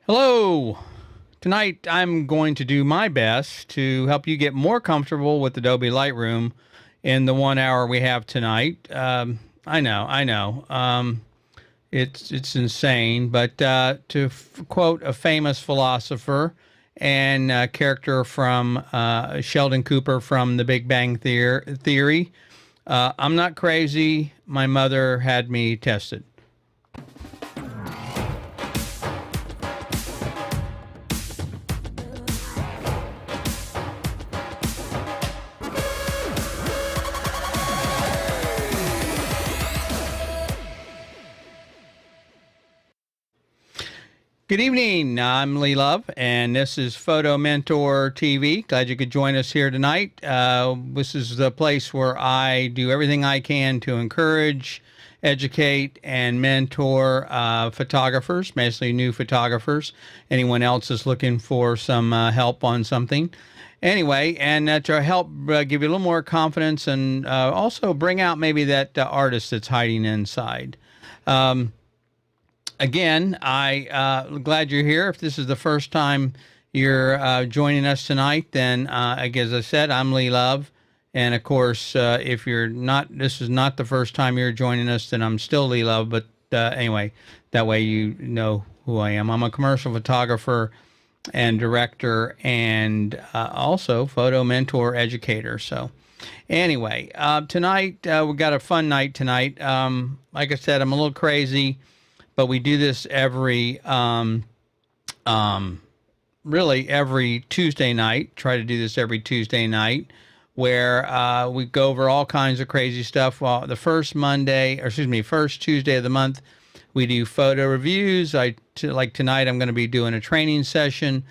Hello. Tonight I'm going to do my best to help you get more comfortable with Adobe Lightroom in the 1 hour we have tonight. I know. It's insane, but quote a famous philosopher and character from Sheldon Cooper from The Big Bang Theory, I'm not crazy. My mother had me tested. Good evening. I'm Lee Love, and this is Photo Mentor TV. Glad you could join us here tonight. This is the place where I do everything I can to encourage, educate, and mentor photographers, mostly new photographers. Anyone else is looking for some help on something. Anyway, and to help give you a little more confidence and also bring out maybe that artist that's hiding inside. Again, glad you're here. If this is the first time you're joining us tonight, then as I said, I'm Lee Love. And of course, if you're not, this is not the first time you're joining us, then I'm still Lee Love. But anyway, that way you know who I am. I'm a commercial photographer and director and also photo mentor educator. So anyway, tonight, we got a fun night tonight. Like I said, I'm a little crazy. But we do this really every Tuesday night. Try to do this every Tuesday night, where we go over all kinds of crazy stuff. Well, the first Tuesday of the month, we do photo reviews. Like tonight, I'm going to be doing a training session.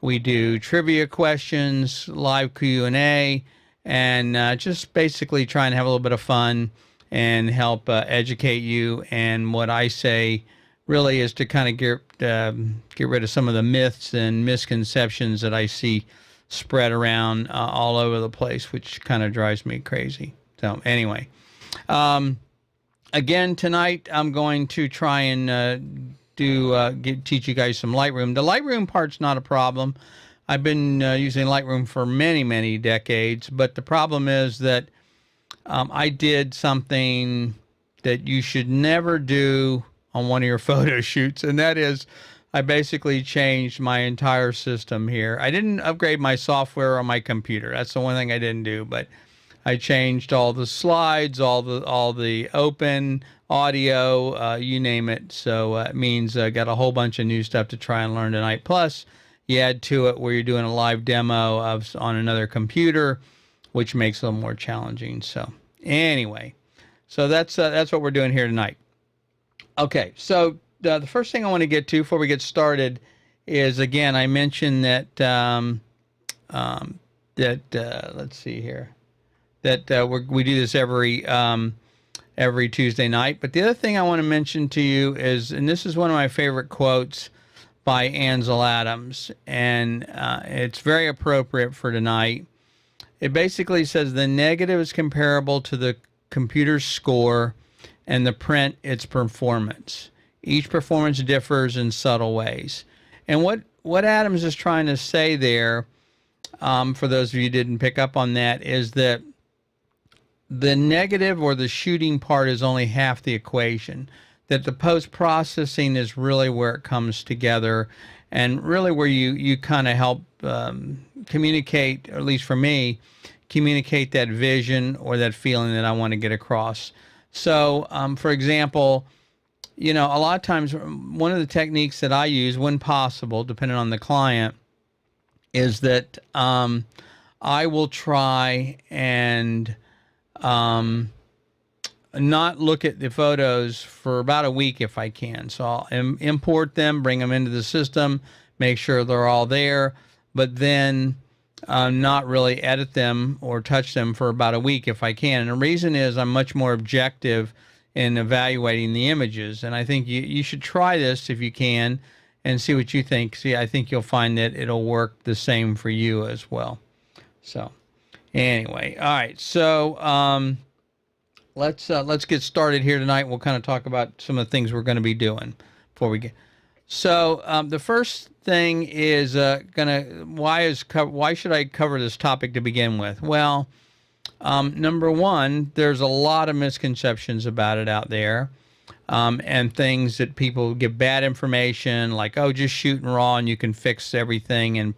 We do trivia questions, live Q&A, and just basically trying to have a little bit of fun and help educate you. And what I say really is to kind of get rid of some of the myths and misconceptions that I see spread around all over the place, which kind of drives me crazy. So anyway, again tonight I'm going to try and teach you guys some Lightroom. The Lightroom part's not a problem. I've been using Lightroom for many decades, but the problem is that I did something that you should never do on one of your photo shoots, and that is I basically changed my entire system here. I didn't upgrade my software on my computer. That's the one thing I didn't do, but I changed all the slides, all the open audio, you name it. So it means I got a whole bunch of new stuff to try and learn tonight. Plus, you add to it where you're doing a live demo on another computer, which makes it a little more challenging. So anyway, so that's what we're doing here tonight. Okay, so the first thing I want to get to before we get started is, again, I mentioned that let's see here, that we do this every Tuesday night. But the other thing I want to mention to you is, and this is one of my favorite quotes by Ansel Adams, and it's very appropriate for tonight. It basically says the negative is comparable to the computer's score and the print its performance. Each performance differs in subtle ways. And what Adams is trying to say there, for those of you who didn't pick up on that, is that the negative or the shooting part is only half the equation, that the post-processing is really where it comes together and really where you kind of help communicate, or at least for me, communicate that vision or that feeling that I want to get across. So, for example, a lot of times one of the techniques that I use when possible, depending on the client, is that I will try and not look at the photos for about a week if I can. So I'll import them, bring them into the system, make sure they're all there, but then not really edit them or touch them for about a week if I can. And the reason is I'm much more objective in evaluating the images. And I think you should try this if you can and see what you think. See, I think you'll find that it'll work the same for you as well. So anyway, all right. So let's get started here tonight. We'll kind of talk about some of the things we're going to be doing before we get. So the first thing is why should I cover this topic to begin with? Well, number one, there's a lot of misconceptions about it out there, and things that people give bad information, like, oh, just shoot in RAW and you can fix everything in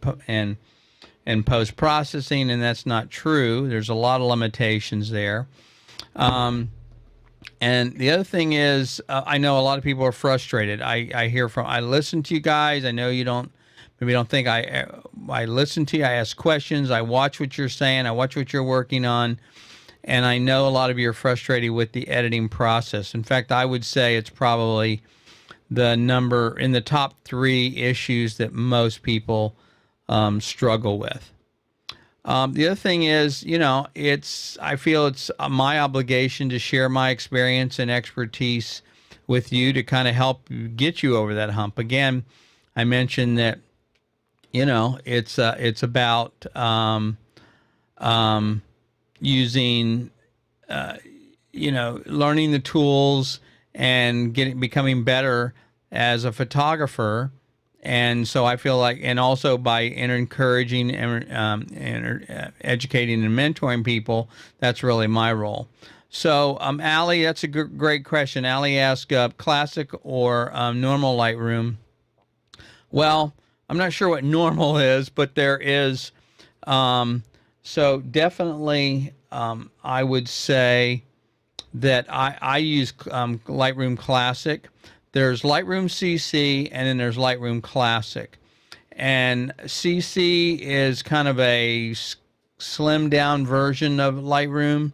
post processing, and that's not true. There's a lot of limitations there. And the other thing is, I know a lot of people are frustrated. I listen to you guys. I know you maybe don't think I listen to you. I ask questions. I watch what you're saying. I watch what you're working on. And I know a lot of you are frustrated with the editing process. In fact, I would say it's probably the number in the top 3 issues that most people struggle with. The other thing is, I feel it's my obligation to share my experience and expertise with you to kind of help get you over that hump. Again, I mentioned that, it's about using, learning the tools and becoming better as a photographer. And so I feel like, and also by encouraging and educating and mentoring people, that's really my role. So, Allie, that's a great question. Allie asked, classic or normal Lightroom? Well, I'm not sure what normal is, but there is. So definitely, I would say that I use Lightroom Classic. There's Lightroom CC, and then there's Lightroom Classic. And CC is kind of a slimmed down version of Lightroom.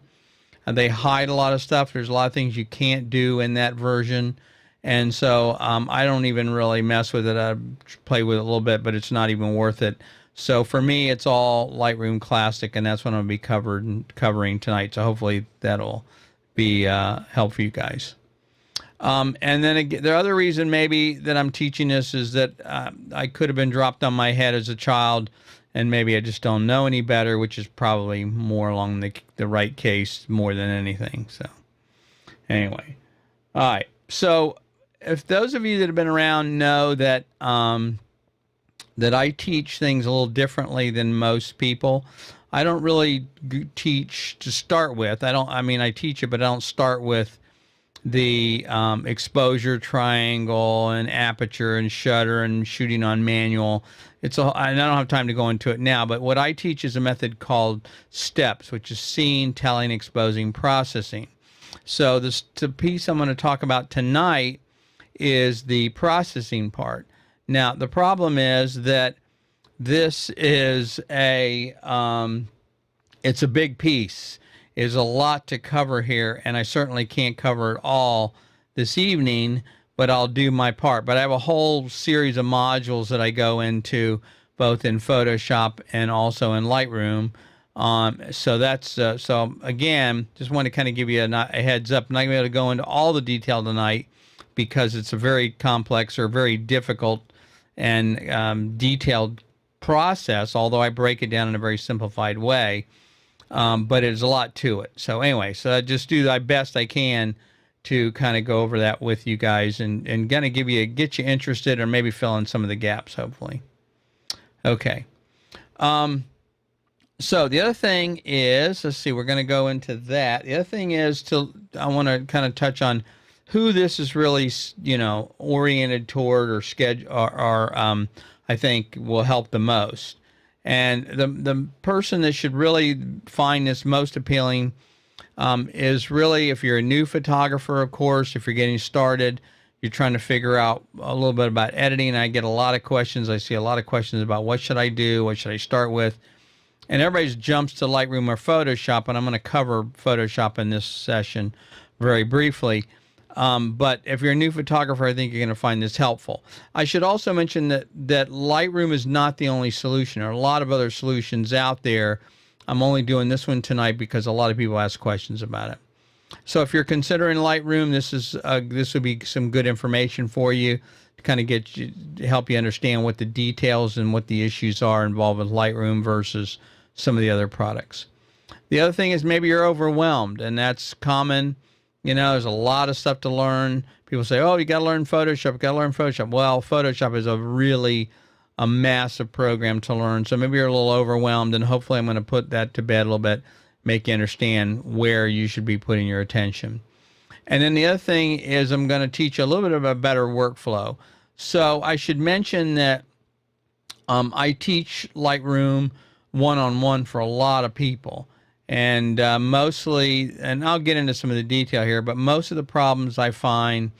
They hide a lot of stuff. There's a lot of things you can't do in that version. And so I don't even really mess with it. I play with it a little bit, but it's not even worth it. So for me, it's all Lightroom Classic, and that's what I'm going to be covering tonight. So hopefully that'll be helpful for you guys. And then again, the other reason maybe that I'm teaching this is that I could have been dropped on my head as a child, and maybe I just don't know any better, which is probably more along the right case more than anything. So anyway, all right. So if those of you that have been around know that that I teach things a little differently than most people. I don't really teach to start with. I teach it, but I don't start with the exposure triangle and aperture and shutter and shooting on manual. I don't have time to go into it now, but what I teach is a method called STEPs, which is seeing, telling, exposing, processing. So the piece I'm going to talk about tonight is the processing part. Now, the problem is that this is it's a big piece. There's a lot to cover here, and I certainly can't cover it all this evening, but I'll do my part. But I have a whole series of modules that I go into both in Photoshop and also in Lightroom. So again, just want to kind of give you a heads up. I'm not going to be able to go into all the detail tonight because it's a very complex or very difficult and detailed process, although I break it down in a very simplified way. But there's a lot to it. So anyway, so I just do my best I can to kind of go over that with you guys and kind of get you interested or maybe fill in some of the gaps, hopefully. Okay. So the other thing is, let's see, we're going to go into that. The other thing is I want to kind of touch on who this is really, oriented toward or schedule or I think will help the most. And the person that should really find this most appealing is really if you're a new photographer, of course, if you're getting started, you're trying to figure out a little bit about editing. I get a lot of questions. I see a lot of questions about what should I do? What should I start with? And everybody jumps to Lightroom or Photoshop, and I'm going to cover Photoshop in this session very briefly. But if you're a new photographer, I think you're going to find this helpful. I should also mention that Lightroom is not the only solution. There are a lot of other solutions out there. I'm only doing this one tonight because a lot of people ask questions about it. So if you're considering Lightroom, this would be some good information for you to kind of help you understand what the details and what the issues are involved with Lightroom versus some of the other products. The other thing is maybe you're overwhelmed, and that's common. You know, there's a lot of stuff to learn. People say, "Oh, you got to learn Photoshop. You got to learn Photoshop." Well, Photoshop is a massive program to learn. So maybe you're a little overwhelmed, and hopefully, I'm going to put that to bed a little bit, make you understand where you should be putting your attention. And then the other thing is, I'm going to teach you a little bit of a better workflow. So I should mention that I teach Lightroom one-on-one for a lot of people. And mostly, and I'll get into some of the detail here, but most of the problems I find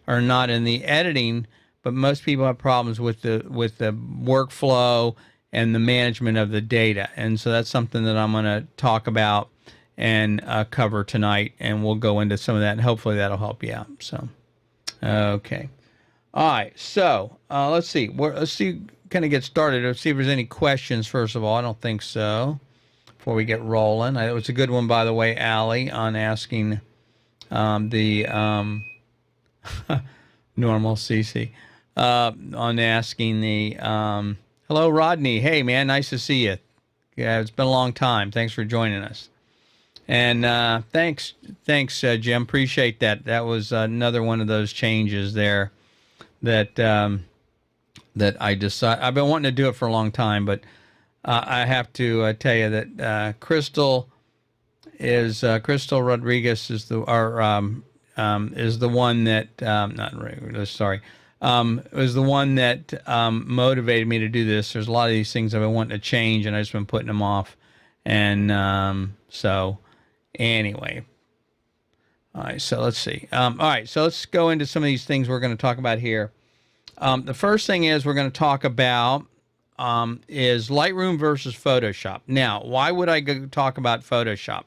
are not in the editing, but most people have problems with the workflow and the management of the data. And so that's something that I'm going to talk about and cover tonight, and we'll go into some of that, and hopefully that'll help you out. So, okay. All right, so let's see. Let's see, kind of get started. Let's see if there's any questions, first of all. I don't think so, before we get rolling. It was a good one, by the way, Allie, on asking the normal CC, on asking the, hello, Rodney. Hey, man, nice to see you. Yeah, it's been a long time. Thanks for joining us. And thanks, Jim. Appreciate that. That was another one of those changes there that that I decided. I've been wanting to do it for a long time, but I have to tell you that Crystal Rodriguez is the one that was the one that motivated me to do this. There's a lot of these things I've been wanting to change, and I've just been putting them off. And so anyway, all right. So let's see. All right. So let's go into some of these things we're going to talk about here. The first thing is we're going to talk about is Lightroom versus Photoshop. Now, why would I go talk about Photoshop?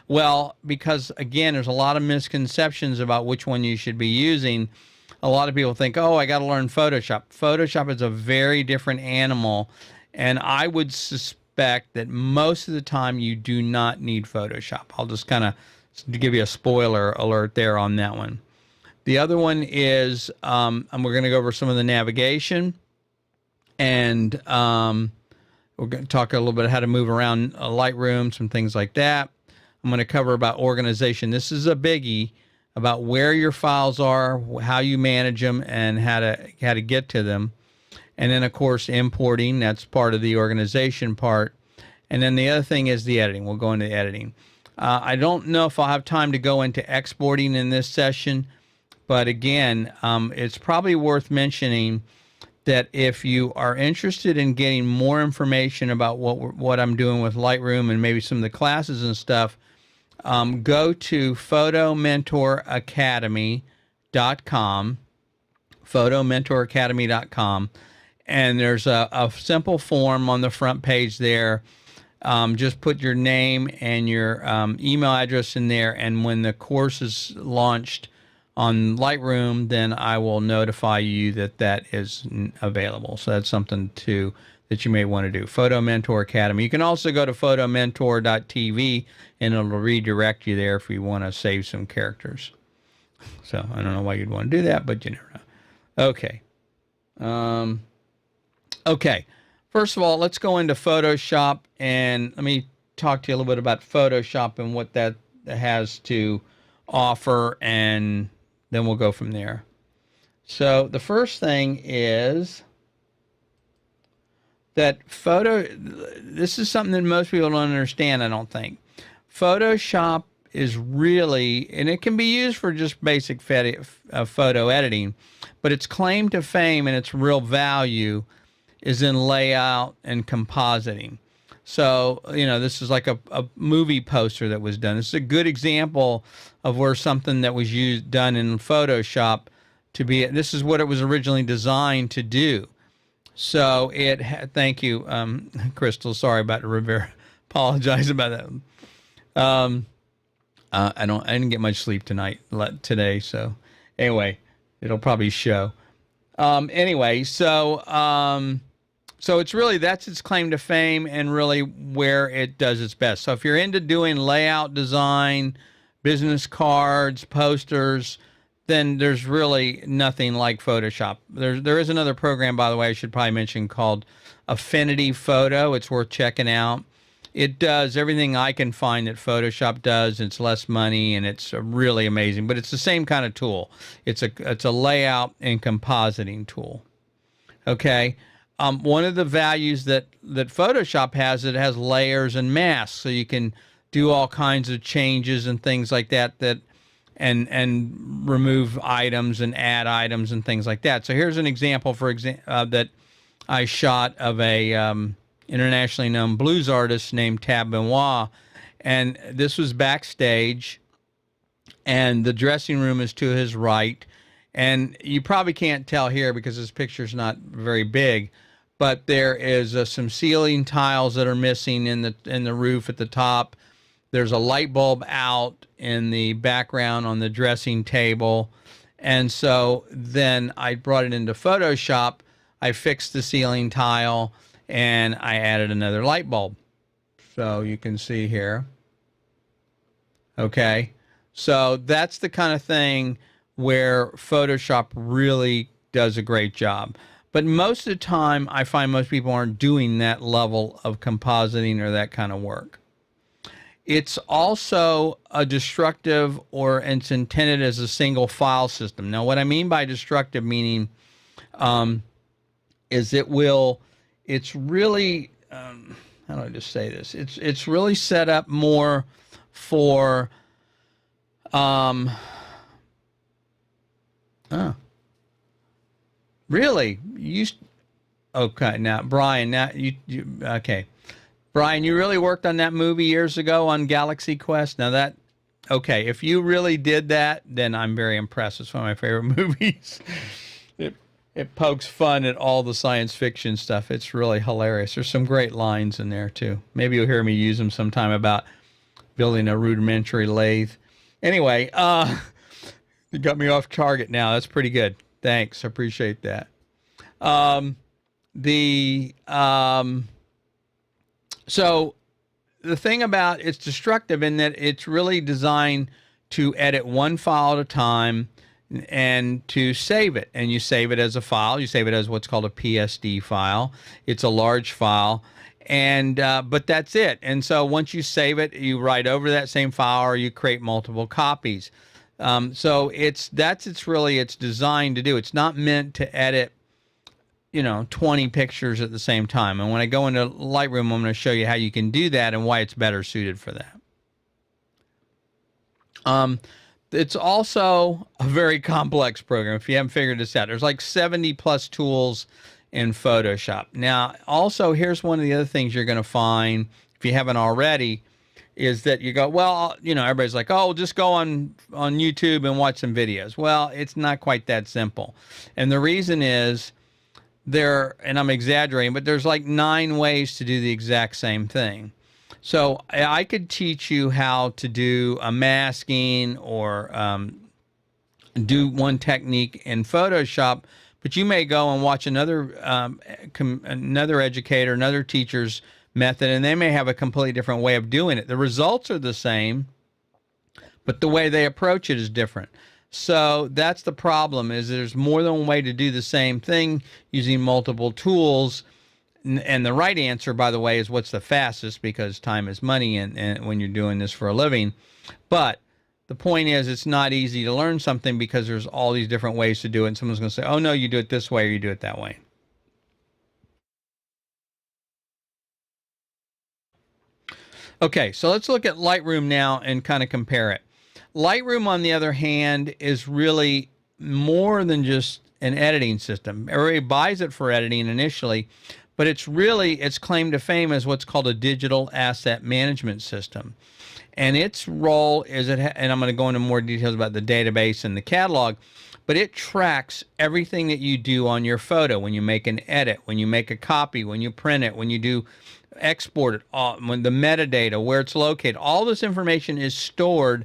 Well, because again, there's a lot of misconceptions about which one you should be using. A lot of people think, oh, I got to learn Photoshop. Photoshop is a very different animal, and I would suspect that most of the time you do not need Photoshop. I'll just kind of give you a spoiler alert there on that one. The other one is, and we're going to go over some of the navigation, and we're going to talk a little bit how to move around Lightroom, some things like that. I'm going to cover about organization. This is a biggie, about where your files are, how you manage them, and how to get to them. And then, of course, importing. That's part of the organization part. And then the other thing is the editing. We'll go into the editing. I don't know if I'll have time to go into exporting in this session. But again, it's probably worth mentioning that if you are interested in getting more information about what I'm doing with Lightroom and maybe some of the classes and stuff, go to photomentoracademy.com, photomentoracademy.com, and there's a simple form on the front page there. Just put your name and your email address in there, and when the course is launched on Lightroom, then I will notify you that is available. So that's something that you may want to do. Photo Mentor Academy. You can also go to photomentor.tv, and it'll redirect you there if you want to save some characters. So I don't know why you'd want to do that, but you never know. Okay. Okay. First of all, let's go into Photoshop, and let me talk to you a little bit about Photoshop and what that has to offer, and then we'll go from there. So the first thing is that this is something that most people don't understand, I don't think. Photoshop is really, and it can be used for just basic photo editing, but its claim to fame and its real value is in layout and compositing. So, you know, this is like a movie poster that was done. This is a good example of where something that was done in Photoshop to be, this is what it was originally designed to do. So thank you, Crystal. Sorry about the Rivera. Apologize about that. I didn't get much sleep today. So anyway, it'll probably show. Anyway, so it's really, that's its claim to fame and really where it does its best. So if you're into doing layout design, business cards, posters, then there's really nothing like Photoshop. There is another program, by the way, I should probably mention, called Affinity Photo. It's worth checking out. It does everything I can find that Photoshop does. It's less money and it's really amazing, but it's the same kind of tool. It's a layout and compositing tool. Okay. One of the values that Photoshop has, it has layers and masks, so you can do all kinds of changes and things like that, and remove items and add items and things like that. So here's an example that I shot of a internationally known blues artist named Tab Benoit, and this was backstage, and the dressing room is to his right, and you probably can't tell here because this picture's not very big, but there is some ceiling tiles that are missing in the roof at the top. There's a light bulb out in the background on the dressing table. And so then I brought it into Photoshop. I fixed the ceiling tile and I added another light bulb. So you can see here. Okay. So that's the kind of thing where Photoshop really does a great job. But most of the time, I find most people aren't doing that level of compositing or that kind of work. It's also a destructive, or it's intended as a single file system. Now, what I mean by destructive meaning is it's really, how do I just say this? It's really set up more for, really? Okay, now, Brian, okay. Brian, you really worked on that movie years ago on Galaxy Quest? Now okay, if you really did that, then I'm very impressed. It's one of my favorite movies. It pokes fun at all the science fiction stuff. It's really hilarious. There's some great lines in there, too. Maybe you'll hear me use them sometime about building a rudimentary lathe. Anyway, you got me off target now. That's pretty good. Thanks. I appreciate that. So the thing about it's destructive in that it's really designed to edit one file at a time and to save it. And you save it as a file. You save it as what's called a PSD file. It's a large file. And but that's it. And so once you save it, you write over that same file or you create multiple copies. So it's designed to do. It's not meant to edit 20 pictures at the same time. And when I go into Lightroom, I'm going to show you how you can do that and why it's better suited for that. It's also a very complex program if you haven't figured this out. There's like 70 plus tools in Photoshop. Now, also, here's one of the other things you're going to find, if you haven't already, is that you go, well, everybody's like, oh, just go on YouTube and watch some videos. Well, it's not quite that simple. And the reason is, and I'm exaggerating, but there's like 9 ways to do the exact same thing. So I could teach you how to do a masking or do one technique in Photoshop, but you may go and watch another educator, another teacher's method, and they may have a completely different way of doing it. The results are the same, but the way they approach it is different. So that's the problem, is there's more than one way to do the same thing using multiple tools. And the right answer, by the way, is what's the fastest, because time is money and when you're doing this for a living. But the point is, it's not easy to learn something because there's all these different ways to do it. And someone's going to say, oh, no, you do it this way or you do it that way. Okay, so let's look at Lightroom now and kind of compare it. Lightroom, on the other hand, is really more than just an editing system. Everybody buys it for editing initially, but its claim to fame as what's called a digital asset management system. And its role is, and I'm going to go into more details about the database and the catalog, but it tracks everything that you do on your photo. When you make an edit, when you make a copy, when you print it, when you do export it, when the metadata, where it's located, all this information is stored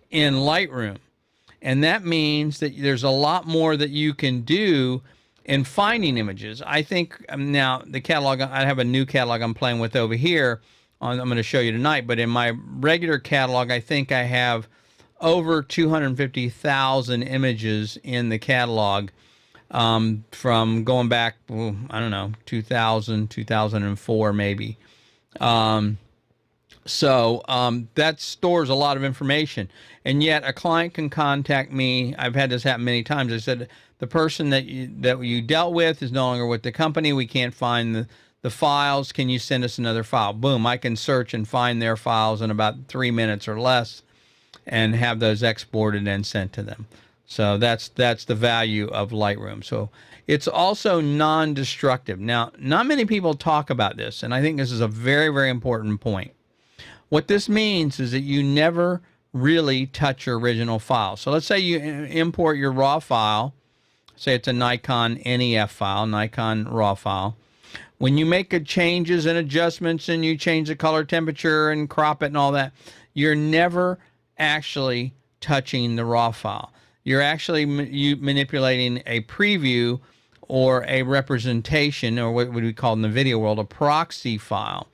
in Lightroom. And that means that there's a lot more that you can do in finding images. I think now the catalog, I have a new catalog I'm playing with over here. I'm going to show you tonight, but in my regular catalog, I think I have over 250,000 images in the catalog from going back, I don't know, 2000, 2004 maybe. So that stores a lot of information, and yet a client can contact me. I've had this happen many times. I said the person that you dealt with is no longer with the company. We can't find the files. Can you send us another file? Boom! I can search and find their files in about 3 minutes or less, and have those exported and sent to them. So that's the value of Lightroom. So it's also non-destructive. Now, not many people talk about this, and I think this is a very, very important point. What this means is that you never really touch your original file. So let's say you import your raw file, say it's a Nikon NEF file, Nikon raw file. When you make changes and adjustments and you change the color temperature and crop it and all that, you're never actually touching the raw file. You're actually manipulating a preview or a representation, or what would we call in the video world, a proxy file.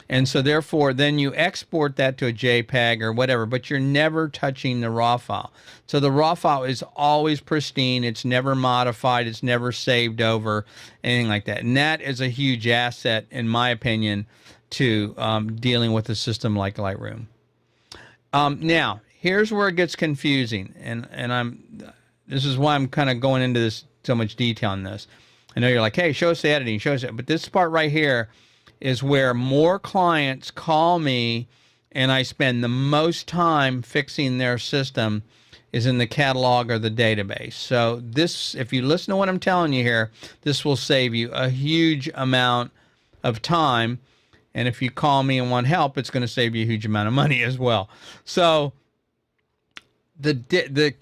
And so therefore, then you export that to a JPEG or whatever, but you're never touching the raw file. So the raw file is always pristine. It's never modified. It's never saved over, anything like that. And that is a huge asset, in my opinion, to dealing with a system like Lightroom. Now, here's where it gets confusing, and this is why I'm kind of going into this so much detail on this. I know you're like, hey, show us the editing, show us it, but this part right here is where more clients call me and I spend the most time fixing their system is in the catalog or the database. So this, if you listen to what I'm telling you here, this will save you a huge amount of time. And if you call me and want help, it's going to save you a huge amount of money as well. So the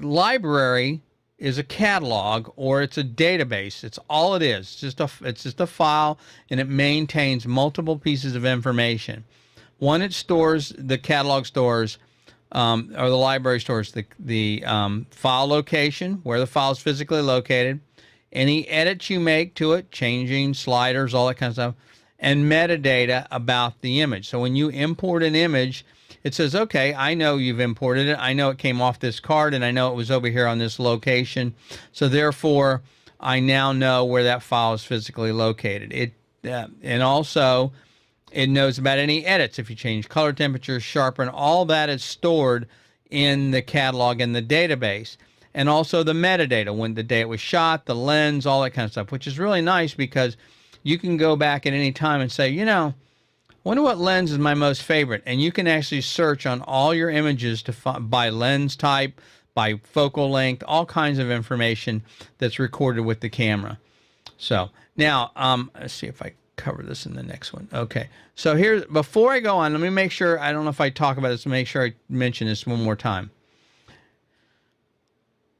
library is a catalog, or it's a database. It's all it is. It's just a file, and it maintains multiple pieces of information. One, it stores, the catalog stores, or the library stores the file location, where the file is physically located, any edits you make to it, changing sliders, all that kind of stuff, and metadata about the image. So when you import an image, it says, okay, I know you've imported it. I know it came off this card, and I know it was over here on this location. So therefore, I now know where that file is physically located. And also, it knows about any edits. If you change color temperature, sharpen, all that is stored in the catalog and the database. And also the metadata, when the day it was shot, the lens, all that kind of stuff, which is really nice because you can go back at any time and say, you know, I wonder what lens is my most favorite. And you can actually search on all your images by lens type, by focal length, all kinds of information that's recorded with the camera. So now, let's see if I cover this in the next one. Okay. So here, before I go on, let me make sure, I don't know if I talk about this, make sure I mention this one more time.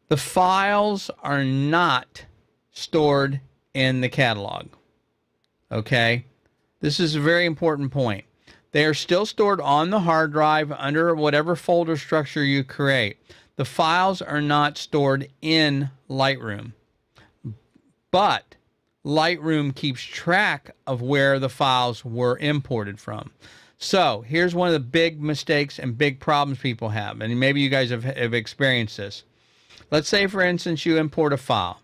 The files are not stored in the catalog. Okay. This is a very important point. They are still stored on the hard drive under whatever folder structure you create. The files are not stored in Lightroom, but Lightroom keeps track of where the files were imported from. So here's one of the big mistakes and big problems people have, and maybe you guys have experienced this. Let's say, for instance, you import a file.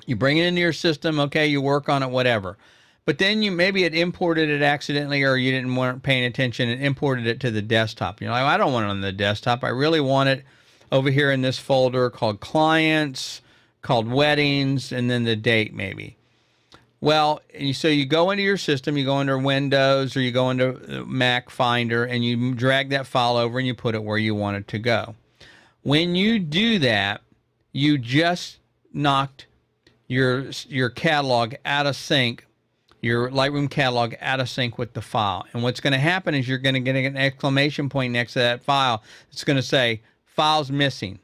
You bring it into your system, okay, you work on it, whatever. But then you maybe it imported it accidentally, or you weren't paying attention and imported it to the desktop. You're like, I don't want it on the desktop. I really want it over here in this folder called clients, called weddings, and then the date maybe. Well, so you go into your system, you go under Windows, or you go into Mac Finder, and you drag that file over and you put it where you want it to go. When you do that, you just knocked your catalog out of sync, your Lightroom catalog out of sync with the file. And what's going to happen is you're going to get an exclamation point next to that file. It's going to say, file's missing.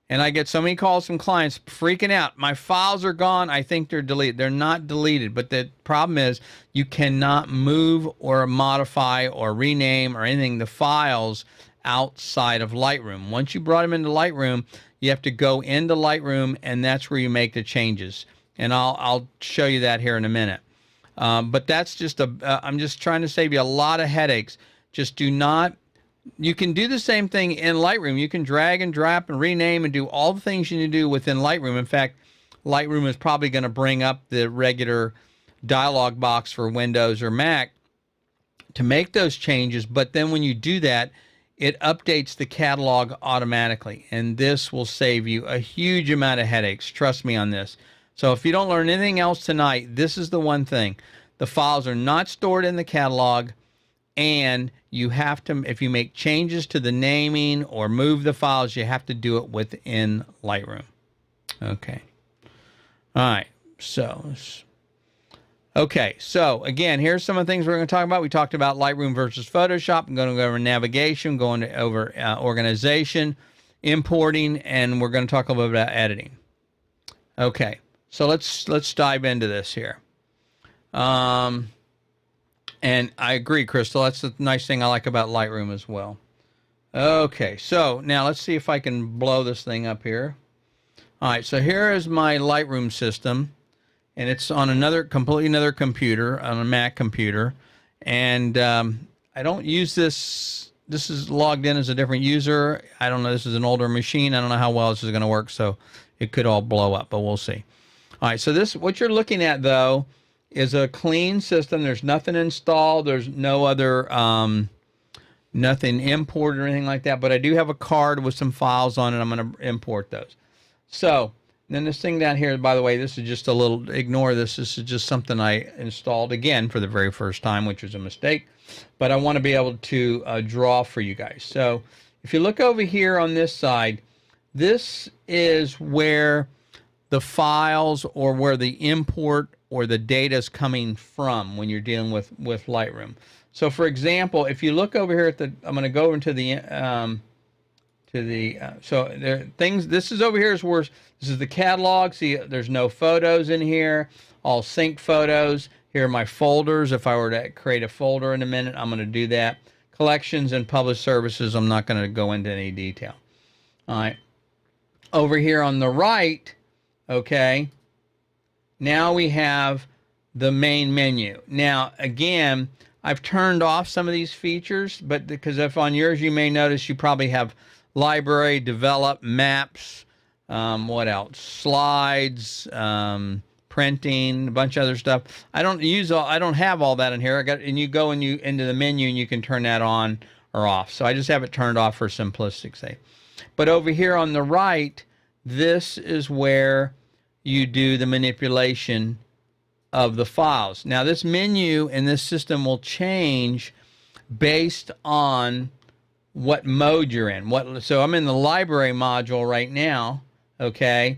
And I get so many calls from clients freaking out. My files are gone. I think they're deleted. They're not deleted. But the problem is you cannot move or modify or rename or anything the files outside of Lightroom. Once you brought them into Lightroom, you have to go into Lightroom, and that's where you make the changes. And I'll show you that here in a minute. But that's just I'm just trying to save you a lot of headaches. Just do not, you can do the same thing in Lightroom. You can drag and drop and rename and do all the things you need to do within Lightroom. In fact, Lightroom is probably going to bring up the regular dialog box for Windows or Mac to make those changes. But then when you do that, it updates the catalog automatically. And this will save you a huge amount of headaches. Trust me on this. So if you don't learn anything else tonight, this is the one thing. The files are not stored in the catalog, and you have to, if you make changes to the naming or move the files, you have to do it within Lightroom. Okay. All right. Okay, so again, here's some of the things we're going to talk about. We talked about Lightroom versus Photoshop. I'm going to go over navigation, going over organization, importing, and we're going to talk a little bit about editing. Okay, so let's dive into this here. And I agree, Crystal. That's the nice thing I like about Lightroom as well. Okay, so now let's see if I can blow this thing up here. All right, so here is my Lightroom system. And it's on completely another computer, on a Mac computer. And I don't use this. This is logged in as a different user. I don't know. This is an older machine. I don't know how well this is going to work. So it could all blow up, but we'll see. All right. So what you're looking at, though, is a clean system. There's nothing installed. There's no other, nothing imported or anything like that. But I do have a card with some files on it. I'm going to import those. So then this thing down here, by the way, this is just a little, ignore this. This is just something I installed again for the very first time, which was a mistake. But I want to be able to draw for you guys. So if you look over here on this side, this is where the files or where the import or the data is coming from when you're dealing with Lightroom. So for example, if you look over here at the, I'm going to go into the, so there are things, this is over here is where, this is the catalog. See, there's no photos in here, all sync photos. Here are my folders. If I were to create a folder in a minute, I'm going to do that. Collections and published services, I'm not going to go into any detail. All right. Over here on the right, okay, now we have the main menu. Now, again, I've turned off some of these features, but because if on yours you may notice you probably have library, develop, maps, what else? Slides, printing, a bunch of other stuff. I don't have all that in here. And you go into the menu and you can turn that on or off. So I just have it turned off for simplistic sake. But over here on the right, this is where you do the manipulation of the files. Now this menu in this system will change based on what mode you're in. So I'm in the library module right now, okay?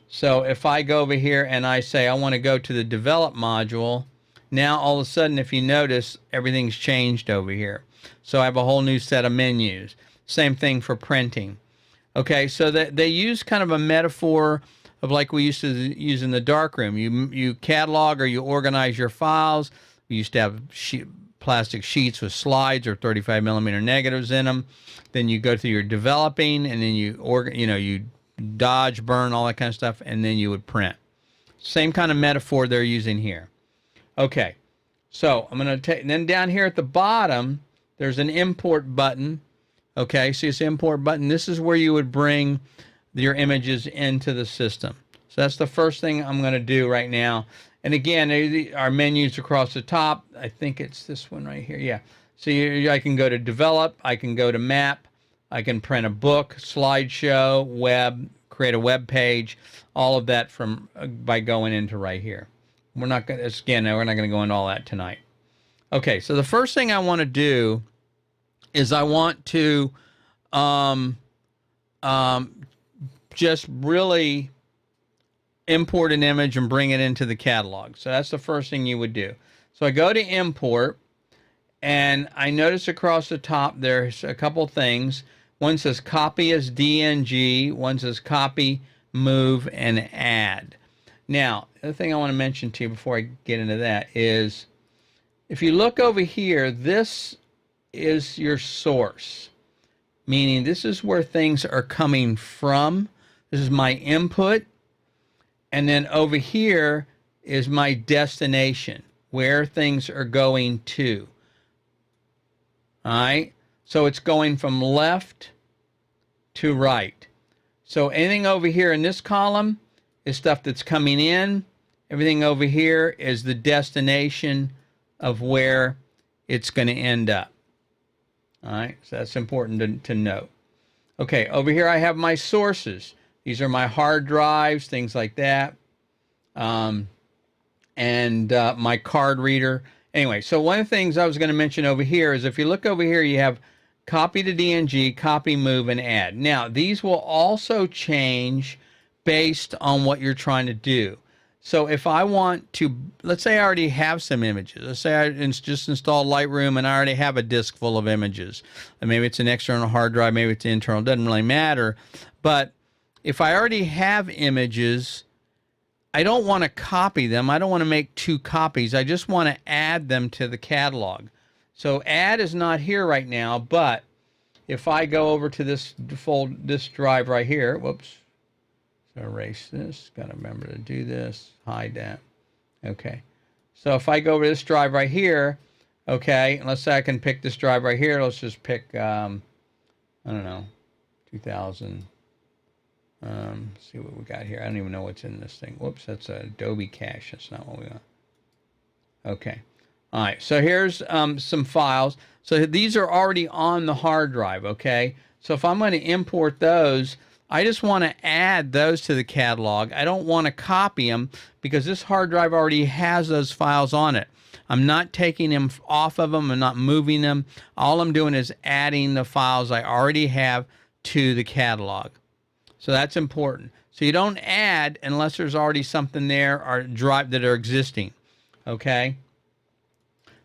So if I go over here and I say I want to go to the develop module, now all of a sudden, if you notice, everything's changed over here. So I have a whole new set of menus. Same thing for printing. Okay, so they use kind of a metaphor of like we used to use in the darkroom. You catalog or you organize your files. We used to have plastic sheets with slides or 35 millimeter negatives in them. Then you go through your developing, and then you dodge, burn, all that kind of stuff, and then you would print. Same kind of metaphor they're using here. Okay, so I'm going to take, then down here at the bottom, there's an import button. Okay, see this import button? This is where you would bring your images into the system. So that's the first thing I'm going to do right now. And again, our menus across the top, I think it's this one right here. Yeah. So I can go to develop, I can go to map, I can print a book, slideshow, web, create a web page, all of that by going into right here. We're not going to, again, we're not going to go into all that tonight. Okay, so the first thing I want to do is I want to just really import an image and bring it into the catalog. So that's the first thing you would do. So I go to import, and I notice across the top there's a couple things. One says copy as DNG, one says copy, move, and add. Now, the other thing I want to mention to you before I get into that is, if you look over here, this is your source, meaning this is where things are coming from. This is my input. And then over here is my destination, where things are going to. All right? So it's going from left to right. So anything over here in this column is stuff that's coming in. Everything over here is the destination of where it's going to end up. All right, so that's important to note. Okay, over here I have my sources. These are my hard drives, things like that, and my card reader. Anyway, so one of the things I was going to mention over here is if you look over here, you have copy to DNG, copy, move, and add. Now, these will also change based on what you're trying to do. So if I want to, let's say I already have some images. Let's say I just installed Lightroom and I already have a disk full of images. And maybe it's an external hard drive, maybe it's internal, doesn't really matter. But if I already have images, I don't want to copy them. I don't want to make 2 copies. I just want to add them to the catalog. So add is not here right now, but if I go over to this drive right here, whoops, so erase this, got to remember to do this, hide that. Okay, so if I go over to this drive right here, okay, and let's say I can pick this drive right here. Let's just pick, I don't know, 2000. See what we got here. I don't even know what's in this thing. Whoops, that's a Adobe cache. That's not what we want. Okay. All right, so here's some files. So these are already on the hard drive, okay? So if I'm going to import those, I just want to add those to the catalog. I don't want to copy them because this hard drive already has those files on it. I'm not taking them off of them. I'm not moving them. All I'm doing is adding the files I already have to the catalog. So that's important. So you don't add unless there's already something there or drive that are existing, okay?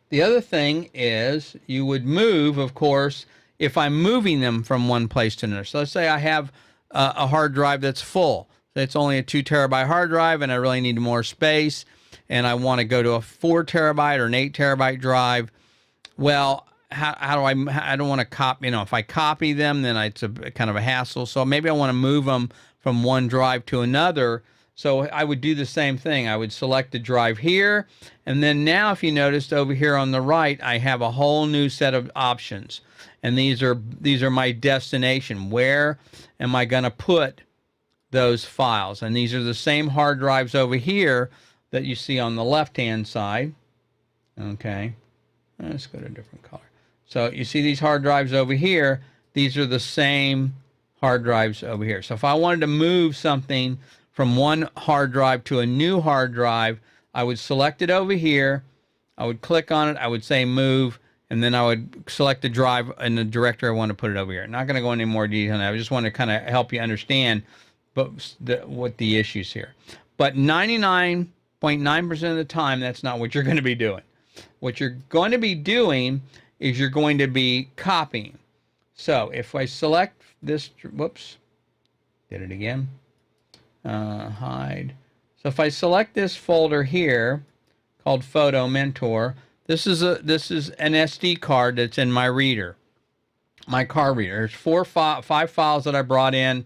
The other thing is you would move, of course, if I'm moving them from one place to another. So let's say I have a hard drive that's full. It's only a 2 terabyte hard drive and I really need more space and I want to go to a 4 terabyte or an 8 terabyte drive. Well, how do I don't want to copy, if I copy them, then it's a kind of a hassle. So maybe I want to move them from one drive to another. So I would do the same thing. I would select the drive here. And then now if you noticed over here on the right, I have a whole new set of options. And these are my destination. Where am I going to put those files? And these are the same hard drives over here that you see on the left-hand side. Okay. Let's go to a different color. So you see these hard drives over here. These are the same hard drives over here. So if I wanted to move something from one hard drive to a new hard drive, I would select it over here. I would click on it. I would say move, and then I would select the drive and the directory I want to put it over here. Not going to go into any more detail on that. I just want to kind of help you understand what the issues here. But 99.9% of the time, that's not what you're going to be doing. What you're going to be doing is you're going to be copying. So if I select this, whoops, did it again. Hide. So if I select this folder here called Photo Mentor, this is an SD card that's in my reader, my card reader. There's 5 files that I brought in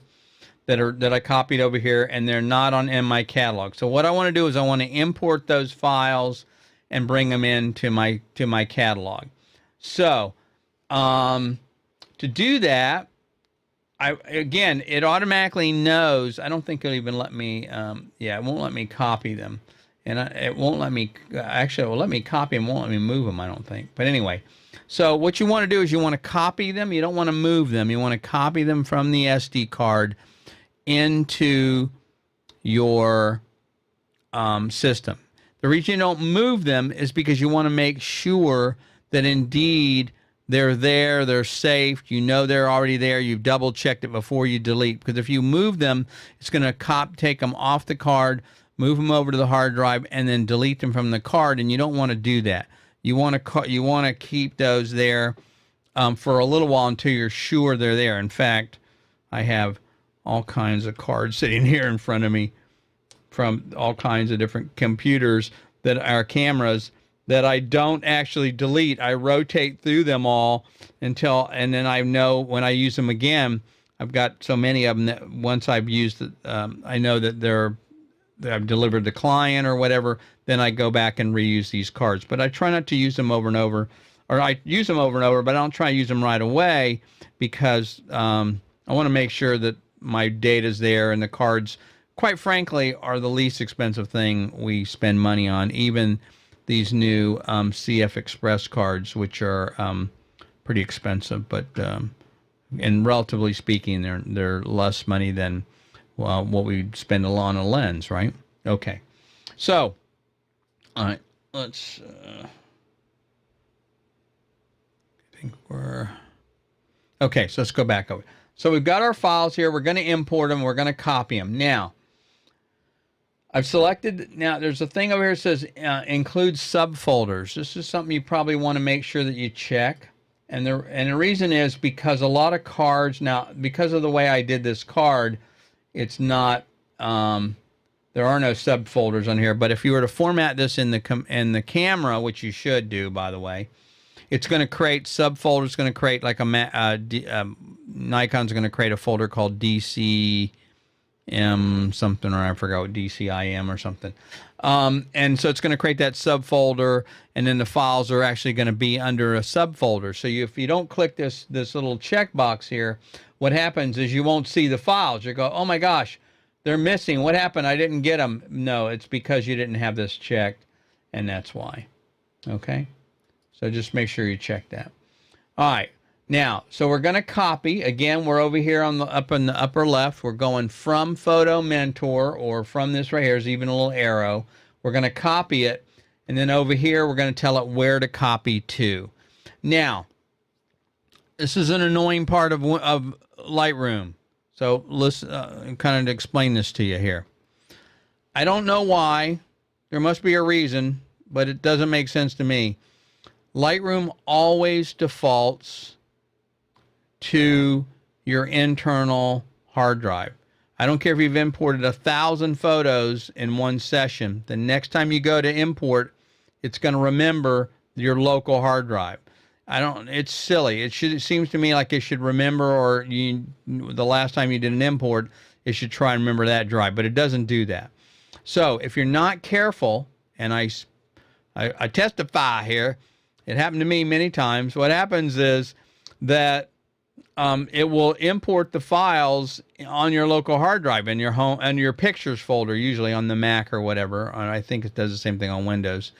that I copied over here, and they're not in my catalog. So what I want to do is I want to import those files and bring them into my catalog. So to do that, again, it automatically knows. I don't think it'll even let me, it won't let me copy them. And it won't let me, actually it will let me copy them, won't let me move them, I don't think. But anyway, so what you want to do is you want to copy them. You don't want to move them. You want to copy them from the SD card into your system. The reason you don't move them is because you want to make sure that indeed they're there, they're safe, you know they're already there, you've double checked it before you delete. Because if you move them, it's going to take them off the card, move them over to the hard drive, and then delete them from the card, and you don't want to do that. You want to keep those there for a little while until you're sure they're there. In fact, I have all kinds of cards sitting here in front of me from all kinds of different computers that are cameras that I don't actually delete. I rotate through them all and then I know when I use them again, I've got so many of them that once I've used it, I know that I've delivered the client or whatever, then I go back and reuse these cards. But I try not to use them over and over, or I use them over and over, but I don't try to use them right away because I want to make sure that my data's there, and the cards, quite frankly, are the least expensive thing we spend money on. Even these new CF Express cards, which are pretty expensive, but and relatively speaking, they're less money than what we spend on a lens, right? Okay, so all right, let's. I think we're okay. So let's go back over. So we've got our files here. We're going to import them. We're going to copy them now. I've selected, now there's a thing over here that says include subfolders. This is something you probably want to make sure that you check. And the reason is because a lot of cards, now because of the way I did this card, it's not, there are no subfolders on here. But if you were to format this in the camera, which you should do, by the way, it's going to create subfolders. It's going to create like Nikon's going to create a folder called DCM something, or I forgot what, DCIM or something. And so it's going to create that subfolder, and then the files are actually going to be under a subfolder. So if you don't click this little checkbox here, what happens is you won't see the files. You go, oh my gosh, they're missing. What happened? I didn't get them. No, it's because you didn't have this checked, and that's why. Okay? So just make sure you check that. All right. Now, so we're going to copy. Again, we're over here on the upper left. We're going from Photo Mentor, or from this right here. There's even a little arrow. We're going to copy it. And then over here, we're going to tell it where to copy to. Now, this is an annoying part of Lightroom. So listen, kind of explain this to you here. I don't know why. There must be a reason, but it doesn't make sense to me. Lightroom always defaults to your internal hard drive. I don't care if you've imported 1,000 photos in one session. The next time you go to import, it's going to remember your local hard drive. It's silly. It seems to me like it should remember, or the last time you did an import, it should try and remember that drive, but it doesn't do that. So if you're not careful, and I testify here, it happened to me many times. What happens is that it will import the files on your local hard drive in your home and your pictures folder, usually on the Mac or whatever. And I think it does the same thing on Windows.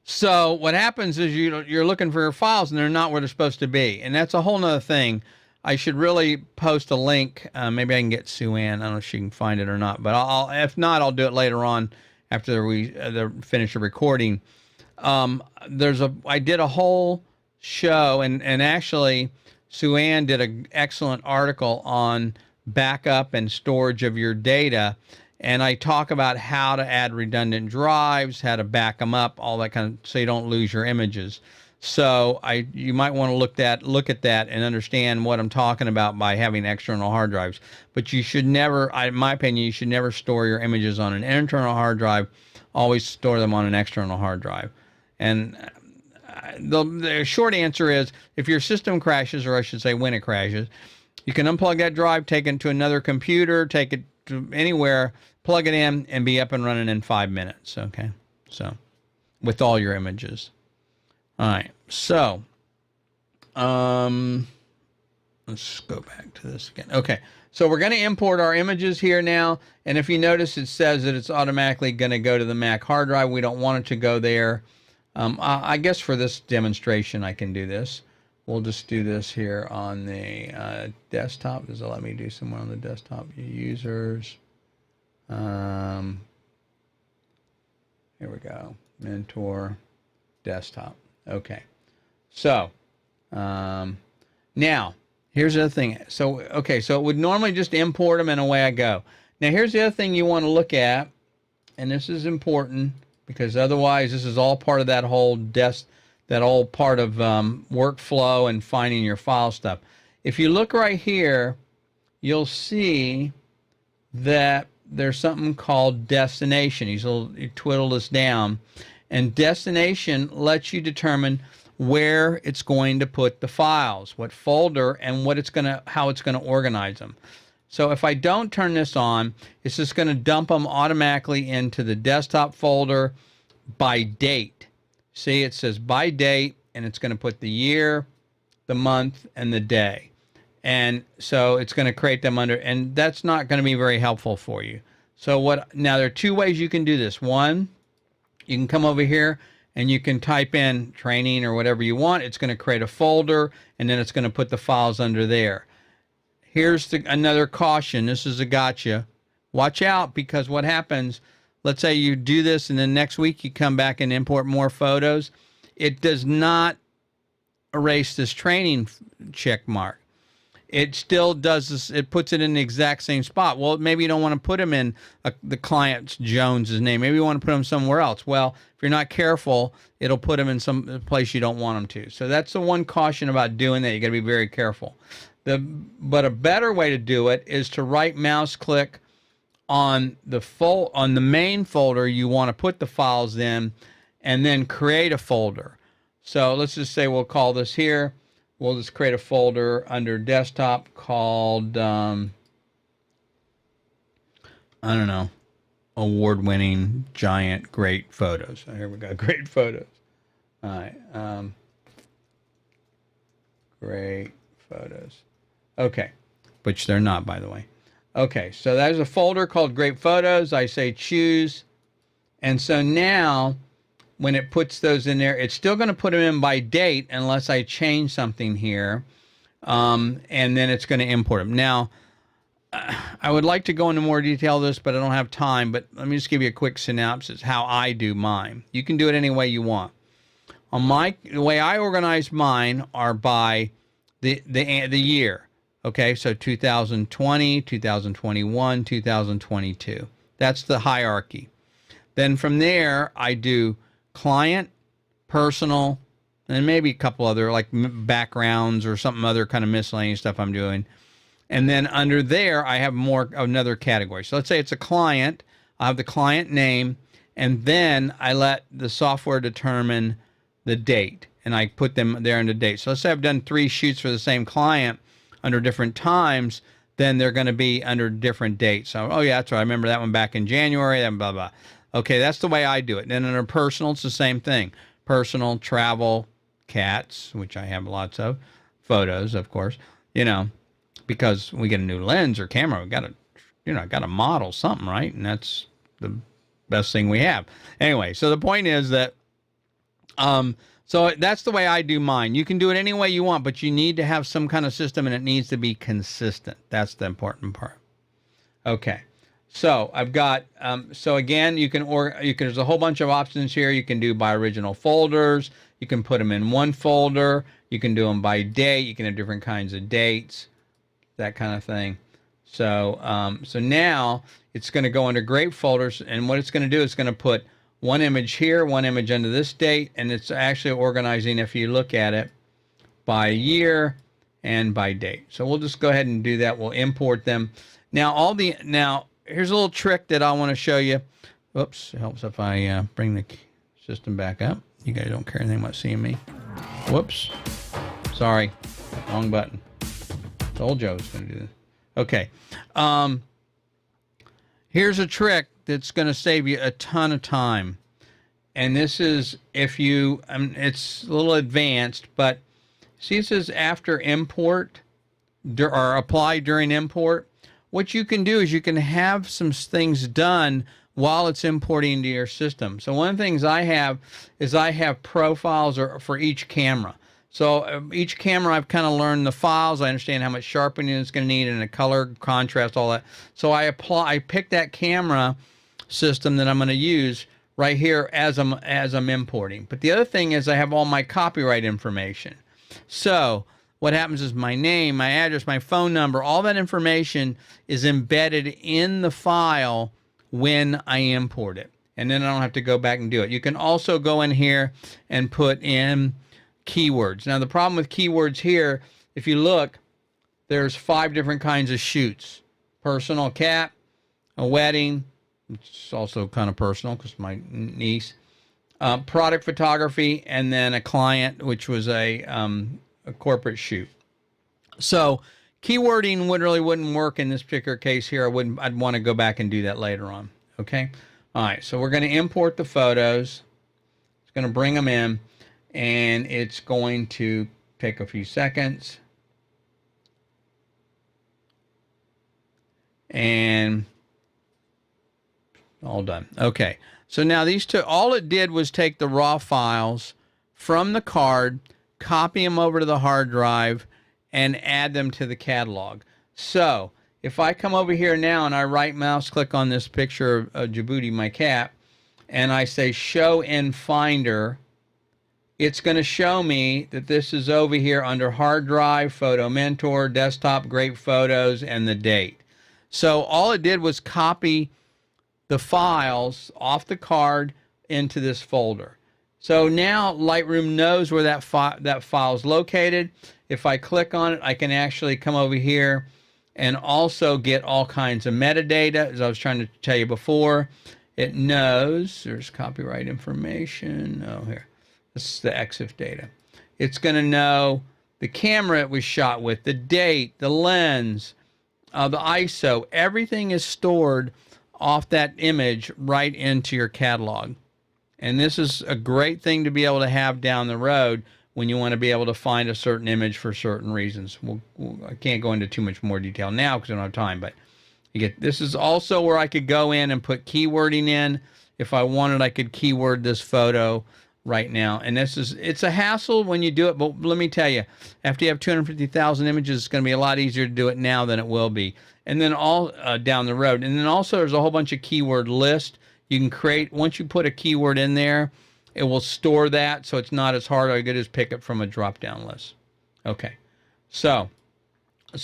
So what happens is you're looking for your files and they're not where they're supposed to be. And that's a whole nother thing. I should really post a link. Maybe I can get Sue Ann. I don't know if she can find it or not, but if not, I'll do it later on after we finish the recording. I did a whole show, and actually Sue Ann did an excellent article on backup and storage of your data, and I talk about how to add redundant drives, how to back them up, all that kind of, so you don't lose your images. So you might want to look at that and understand what I'm talking about by having external hard drives. But you should never, in my opinion, you should never store your images on an internal hard drive. Always store them on an external hard drive. And the short answer is, if your system crashes, or I should say when it crashes, you can unplug that drive, take it to another computer, take it to anywhere, plug it in, and be up and running in 5 minutes. Okay, so with all your images. All right, so let's go back to this again. Okay, so we're going to import our images here now, and if you notice, it says that it's automatically going to go to the Mac hard drive. We don't want it to go there. I guess for this demonstration, I can do this. We'll just do this here on the desktop. Does it let me do somewhere on the desktop? Users. Here we go. Mentor. Desktop. Okay. So, now, here's the other thing. So, okay, so it would normally just import them and away I go. Now, here's the other thing you want to look at, and this is important, because otherwise this is all part of that whole part of workflow and finding your file stuff. If you look right here, you'll see that there's something called destination. You twiddle this down, and destination lets you determine where it's going to put the files, what folder, and how it's going to organize them. So if I don't turn this on, it's just going to dump them automatically into the desktop folder by date. See, it says by date, and it's going to put the year, the month, and the day. And so it's going to create them under, and that's not going to be very helpful for you. So now there are two ways you can do this. One, You can come over here and you can type in training or whatever you want. It's going to create a folder, and then it's going to put the files under there. Here's another caution. This is a gotcha. Watch out, because what happens, let's say you do this and then next week you come back and import more photos. It does not erase this training check mark. It still does this. It puts it in the exact same spot. Well, maybe you don't want to put them in the client Jones's name. Maybe you want to put them somewhere else. Well, if you're not careful, it'll put them in some place you don't want them to. So that's the one caution about doing that. You got to be very careful. But a better way to do it is to right mouse click on the main folder you want to put the files in, and then create a folder. So let's just say we'll call this here. We'll just create a folder under desktop called, I don't know, award-winning giant great photos. So here we go, great photos. All right, great photos. Okay, which they're not, by the way. Okay, so there's a folder called great photos. I say choose. And so now, when it puts those in there, it's still going to put them in by date unless I change something here. And then it's going to import them. Now, I would like to go into more detail of this, but I don't have time. But let me just give you a quick synopsis how I do mine. You can do it any way you want. The way I organize mine are by the year. Okay, so 2020, 2021, 2022. That's the hierarchy. Then from there, I do client, personal, and maybe a couple other like backgrounds or something other kind of miscellaneous stuff I'm doing. And then under there, I have another category. So let's say it's a client. I have the client name, and then I let the software determine the date, and I put them there in the date. So let's say I've done 3 shoots for the same client under different times, then they're going to be under different dates. So, oh yeah, that's right. I remember that one back in January, then blah, blah. Okay, that's the way I do it. And then under personal, it's the same thing. Personal, travel, cats, which I have lots of, photos, of course, because we get a new lens or camera, we got to model something, right? And that's the best thing we have. Anyway, so the point is that, so that's the way I do mine. You can do it any way you want, but you need to have some kind of system, and it needs to be consistent. That's the important part. Okay. So I've got, so again, there's a whole bunch of options here. You can do by original folders. You can put them in one folder. You can do them by date. You can have different kinds of dates, that kind of thing. So, so now it's going to go under great folders. And what it's going to do is going to put one image here, one image under this date. And it's actually organizing, if you look at it, by year and by date. So we'll just go ahead and do that. We'll import them. Now, here's a little trick that I want to show you. Whoops, it helps if I bring the system back up. You guys don't care anything about seeing me. Whoops. Sorry. Wrong button. Told you I was going to do this. Okay. Here's a trick that's going to save you a ton of time. And this is if you, it's a little advanced, but see it says after import or apply during import. What you can do is you can have some things done while it's importing into your system. So one of the things I have is I have profiles for each camera. So each camera, I've kind of learned the files. I understand how much sharpening it's going to need and the color, contrast, all that. So I pick that camera system that I'm going to use right here as I'm importing. But the other thing is I have all my copyright information. So what happens is my name, my address, my phone number, all that information is embedded in the file when I import it. And then I don't have to go back and do it. You can also go in here and put in keywords. Now, the problem with keywords here, if you look, there's 5 different kinds of shoots. Personal cat, a wedding, which is also kind of personal because my niece, product photography, and then a client, which was a corporate shoot. So keywording wouldn't work in this particular case here. I'd want to go back and do that later on. Okay. All right. So we're going to import the photos. It's going to bring them in, and it's going to take a few seconds. And All done. Okay. So now these two, all it did was take the raw files from the card, copy them over to the hard drive, and add them to the catalog. So if I come over here now and I right mouse click on this picture of Djibouti, my cat, and I say show in Finder, it's going to show me that this is over here under hard drive, photo mentor, desktop, great photos, and the date. So all it did was copy the files off the card into this folder. So now Lightroom knows where that file is located. If I click on it, I can actually come over here and also get all kinds of metadata, as I was trying to tell you before. It knows there's copyright information. Oh, here. This is the EXIF data. It's going to know the camera it was shot with, the date, the lens, the ISO. Everything is stored off that image right into your catalog. And this is a great thing to be able to have down the road when you want to be able to find a certain image for certain reasons. I can't go into too much more detail now because I don't have time, but you get, this is also where I could go in and put keywording in. If I wanted, I could keyword this photo right now. And this is, it's a hassle when you do it, but let me tell you, after you have 250,000 images, it's going to be a lot easier to do it now than it will be. And then all down the road. And then also there's a whole bunch of keyword lists. You can create, once you put a keyword in there, it will store that, so it's not as hard. All you do is pick it from a drop-down list. Okay, so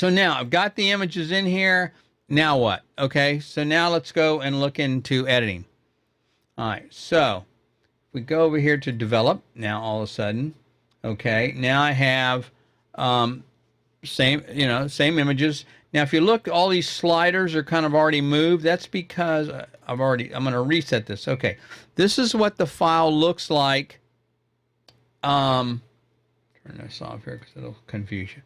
now I've got the images in here. Now what? Okay, so now let's go and look into editing. All right, so we go over here to develop. Now all of a sudden, okay, now I have same images. Now if you look, all these sliders are kind of already moved. That's because I'm going to reset this. Okay, this is what the file looks like. Turn this off here because it'll confuse you.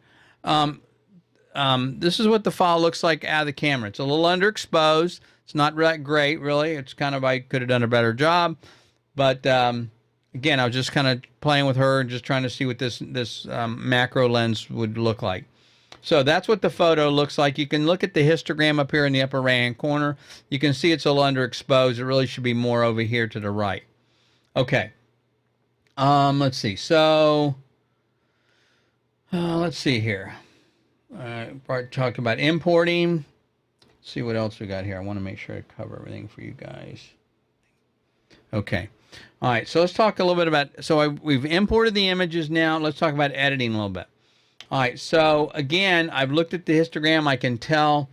This is what the file looks like out of the camera. It's a little underexposed. It's not that great, really. It's kind of, I could have done a better job. But again, I was just kind of playing with her and just trying to see what this macro lens would look like. So that's what the photo looks like. You can look at the histogram up here in the upper right-hand corner. You can see it's a little underexposed. It really should be more over here to the right. Okay. Let's see. So let's see here. Talked about importing. Let's see what else we got here. I want to make sure I cover everything for you guys. Okay. All right. So let's talk a little bit about, so we've imported the images now. Let's talk about editing a little bit. All right. So again, I've looked at the histogram. I can tell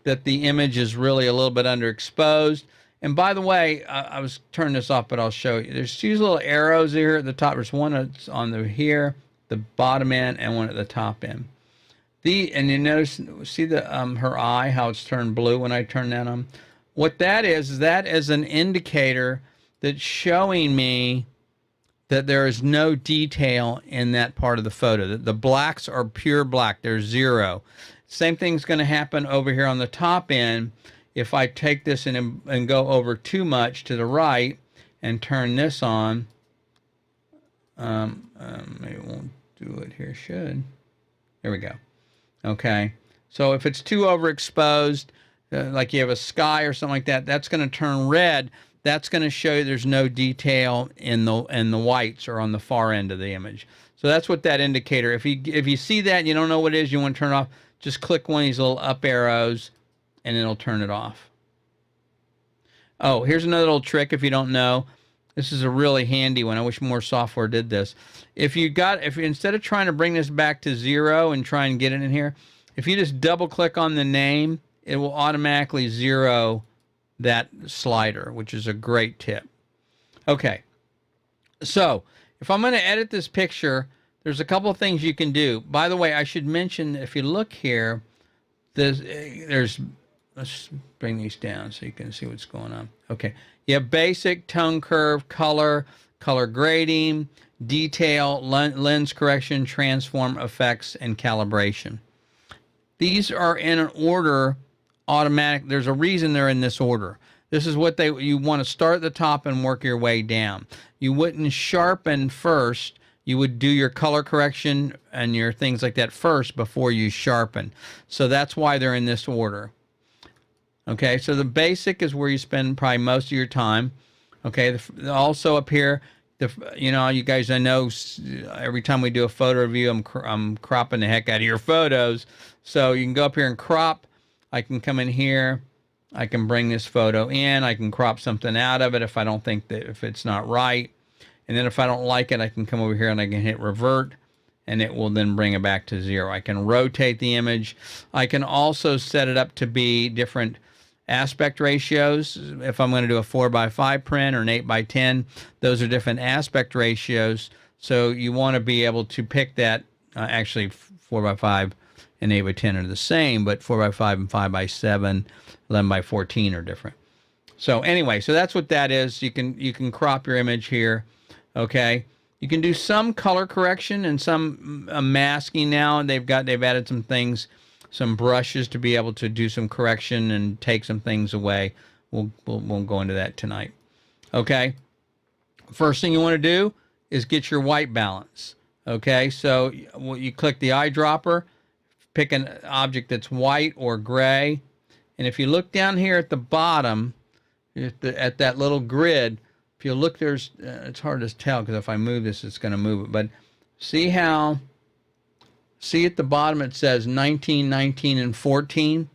that the image is really a little bit underexposed. And by the way, I was turning this off, but I'll show you. There's these little arrows here at the top. There's one that's on the here, the bottom end, and one at the top end. And you notice, see the her eye, how it's turned blue when I turn that on? What that is an indicator that's showing me that there is no detail in that part of the photo. The blacks are pure black. There's zero. Same thing's going to happen over here on the top end. If I take this and go over too much to the right and turn this on, maybe it won't do it here. Should. There we go. Okay. So if it's too overexposed, like you have a sky or something like that, that's going to turn red. That's going to show you there's no detail in the whites or on the far end of the image. So that's what that indicator. If you see that and you don't know what it is, you want to turn it off, just click one of these little up arrows and it'll turn it off. Oh, here's another little trick if you don't know. This is a really handy one. I wish more software did this. If you instead of trying to bring this back to 0 and try and get it in here, if you just double click on the name, it will automatically 0 that slider, which is a great tip. Okay, so if I'm going to edit this picture, there's a couple of things you can do. By the way, I should mention, if you look here, let's bring these down so you can see what's going on. Okay, you have basic, tone curve, color grading, detail, lens correction, transform, effects, and calibration. These are in an order automatic. There's a reason they're in this order. This is what you want to start at the top and work your way down. You wouldn't sharpen first. You would do your color correction and your things like that first before you sharpen. So that's why they're in this order. Okay, so the basic is where you spend probably most of your time. Okay, also up here, you guys, I know every time we do a photo review, I'm cropping the heck out of your photos. So you can go up here and crop. I can come in here. I can bring this photo in. I can crop something out of it if I don't think that if it's not right. And then if I don't like it, I can come over here and I can hit revert, and it will then bring it back to 0. I can rotate the image. I can also set it up to be different aspect ratios. If I'm going to do a 4:5 print or an 8:10, those are different aspect ratios. So you want to be able to pick that. Actually, 4:5 and 8:10 are the same, but 4:5 and 5:7, 11:14 are different. So anyway, so that's what that is. You can crop your image here. Okay. You can do some color correction and some masking now. They've added some things, some brushes to be able to do some correction and take some things away. We'll go into that tonight. Okay. First thing you want to do is get your white balance. Okay. So you click the eyedropper, pick an object that's white or gray. And if you look down here at the bottom, at that little grid, if you look, it's hard to tell because if I move this, it's going to move it. But see at the bottom it says 19, 19, and 14.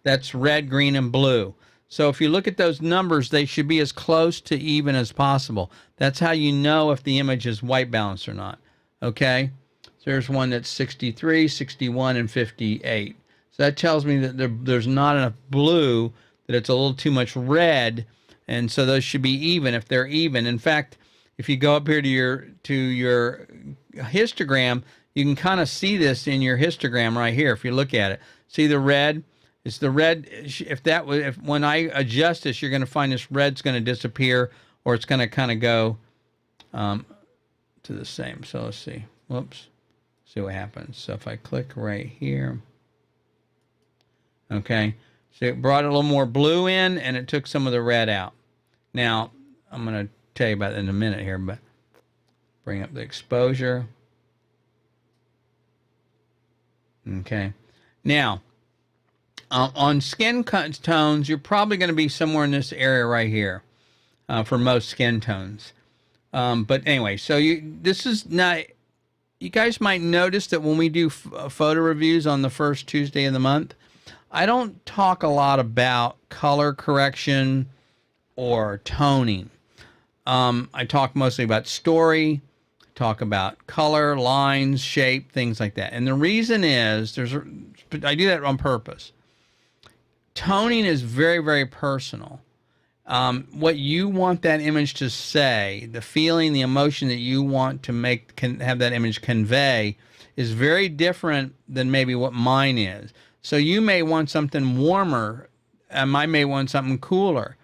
That's red, green, and blue. So if you look at those numbers, they should be as close to even as possible. That's how you know if the image is white balanced or not. Okay? So there's one that's 63, 61, and 58. So that tells me that there's not enough blue, that it's a little too much red. And so those should be even if they're even. In fact, if you go up here to your histogram, you can kind of see this in your histogram right here. If you look at it, see the red? It's the red. If when I adjust this, you're going to find this red's going to disappear, or it's going to kind of go to the same. So let's see. Whoops. See what happens. So if I click right here, okay. So it brought a little more blue in, and it took some of the red out. Now, I'm going to tell you about it in a minute here, but bring up the exposure. Okay. Now, on skin tones, you're probably going to be somewhere in this area right here for most skin tones. But anyway, so this is not... You guys might notice that when we do photo reviews on the first Tuesday of the month, I don't talk a lot about color correction or toning. I talk mostly about story, talk about color, lines, shape, things like that. And the reason is, I do that on purpose. Toning is very, very personal. What you want that image to say, the feeling, the emotion that you want to have that image convey is very different than maybe what mine is. So you may want something warmer, and I may want something cooler.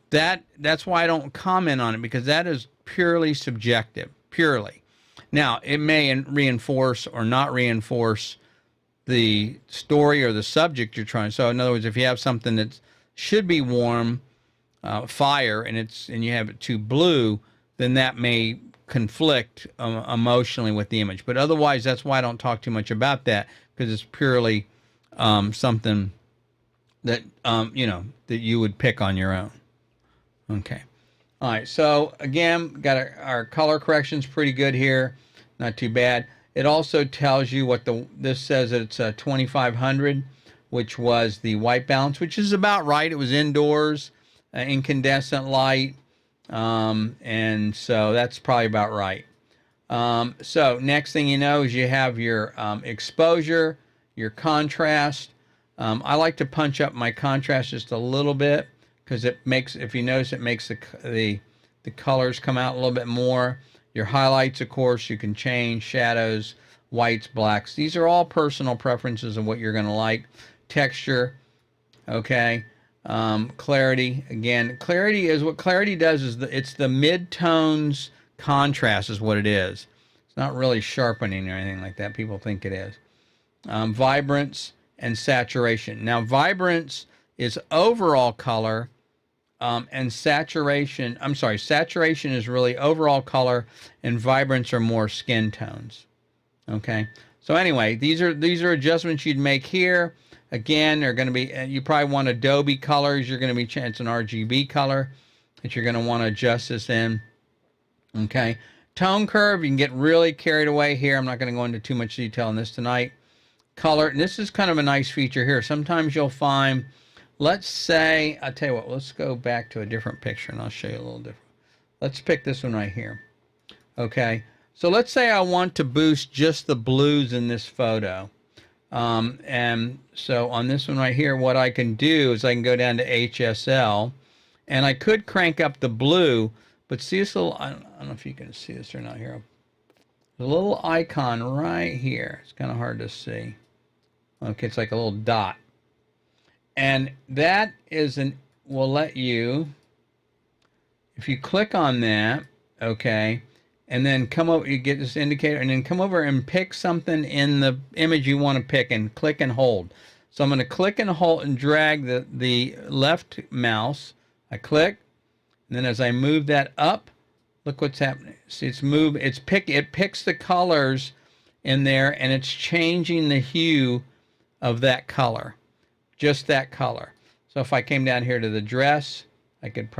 That's why I don't comment on it, because that is purely subjective, purely. Now, it may reinforce or not reinforce the story or the subject you're trying. So in other words, if you have something that should be warm, fire, and you have it too blue, then that may conflict emotionally with the image. But otherwise, that's why I don't talk too much about that, because it's purely something that that you would pick on your own. Okay. All right. So again, got our color corrections pretty good here. Not too bad. It also tells you what this says that it's 2500, which was the white balance, which is about right. It was indoors, incandescent light, and so that's probably about right. So next thing you know is you have your exposure, your contrast. I like to punch up my contrast just a little bit, because it makes, if you notice, it makes the colors come out a little bit more. Your highlights, of course, you can change, shadows, whites, blacks. These are all personal preferences of what you're going to like. Texture, okay. Clarity, again, clarity is what clarity does is it's the mid-tones contrast is what it is. It's not really sharpening or anything like that. People think it is. Vibrance and saturation. Now, vibrance is overall color, and saturation is really overall color, and vibrance are more skin tones. Okay, So anyway, these are adjustments you'd make here. Again, they're going to be, you probably want Adobe colors. You're going to be, it's an RGB color that you're going to want to adjust this in. Okay. Tone curve, you can get really carried away here. I'm not going to go into too much detail on this tonight. Color, and this is kind of a nice feature here. Sometimes you'll find, let's say, I'll tell you what, let's go back to a different picture and I'll show you a little different. Let's pick this one right here. Okay. So let's say I want to boost just the blues in this photo. And so on this one right here, what I can do is I can go down to HSL and I could crank up the blue, but see this little, I don't know if you can see this or not here. The little icon right here. It's kind of hard to see. Okay, it's like a little dot. And that will let you, if you click on that, okay, and then come over, you get this indicator, and then come over and pick something in the image you want to pick and click and hold. So I'm going to click and hold and drag the left mouse. I click, and then as I move that up, look what's happening. See, it picks the colors in there, and it's changing the hue of that color, just that color. So if I came down here to the dress, I could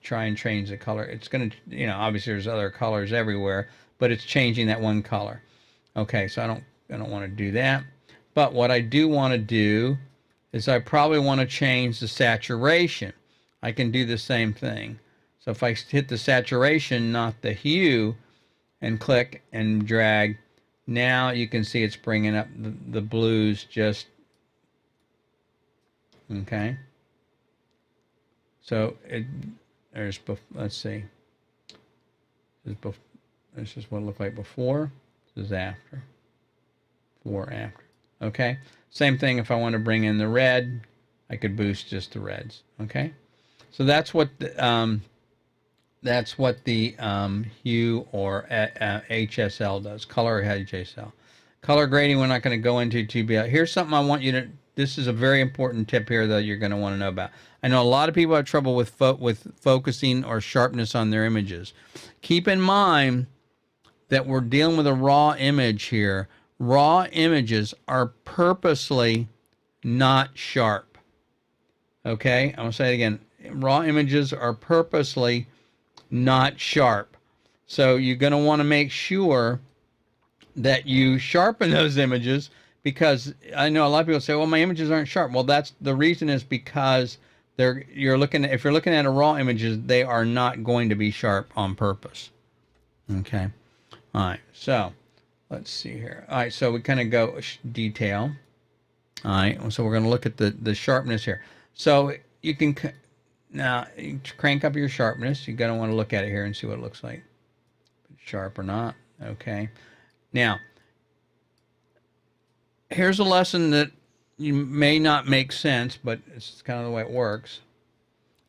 try and change the color. It's going to, you know, obviously there's other colors everywhere, but it's changing that one color. Okay, so I don't want to do that. But what I do want to do is I probably want to change the saturation. I can do the same thing. So if I hit the saturation, not the hue, and click and drag, now you can see it's bringing up the blues just, okay. So let's see. This is what it looked like before. This is after. Before, after. Okay. Same thing if I want to bring in the red, I could boost just the reds. Okay. So that's what the hue or HSL does. Color HSL. Color grading, we're not going to go into TBL. Here's something I want you to. This is a very important tip here that you're going to want to know about. I know a lot of people have trouble with focusing or sharpness on their images. Keep in mind that we're dealing with a raw image here. Raw images are purposely not sharp. Okay, I'm going to say it again. Raw images are purposely not sharp. So you're going to want to make sure that you sharpen those images, because I know a lot of people say, well, my images aren't sharp. Well, that's the reason is because if you're looking at a raw images, they are not going to be sharp on purpose. Okay. All right. So let's see here. All right. So we kind of go detail. All right. So we're going to look at the sharpness here. So you can now you crank up your sharpness. You're going to want to look at it here and see what it looks like. Sharp or not. Okay. Now, here's a lesson that you may not make sense, but it's kind of the way it works.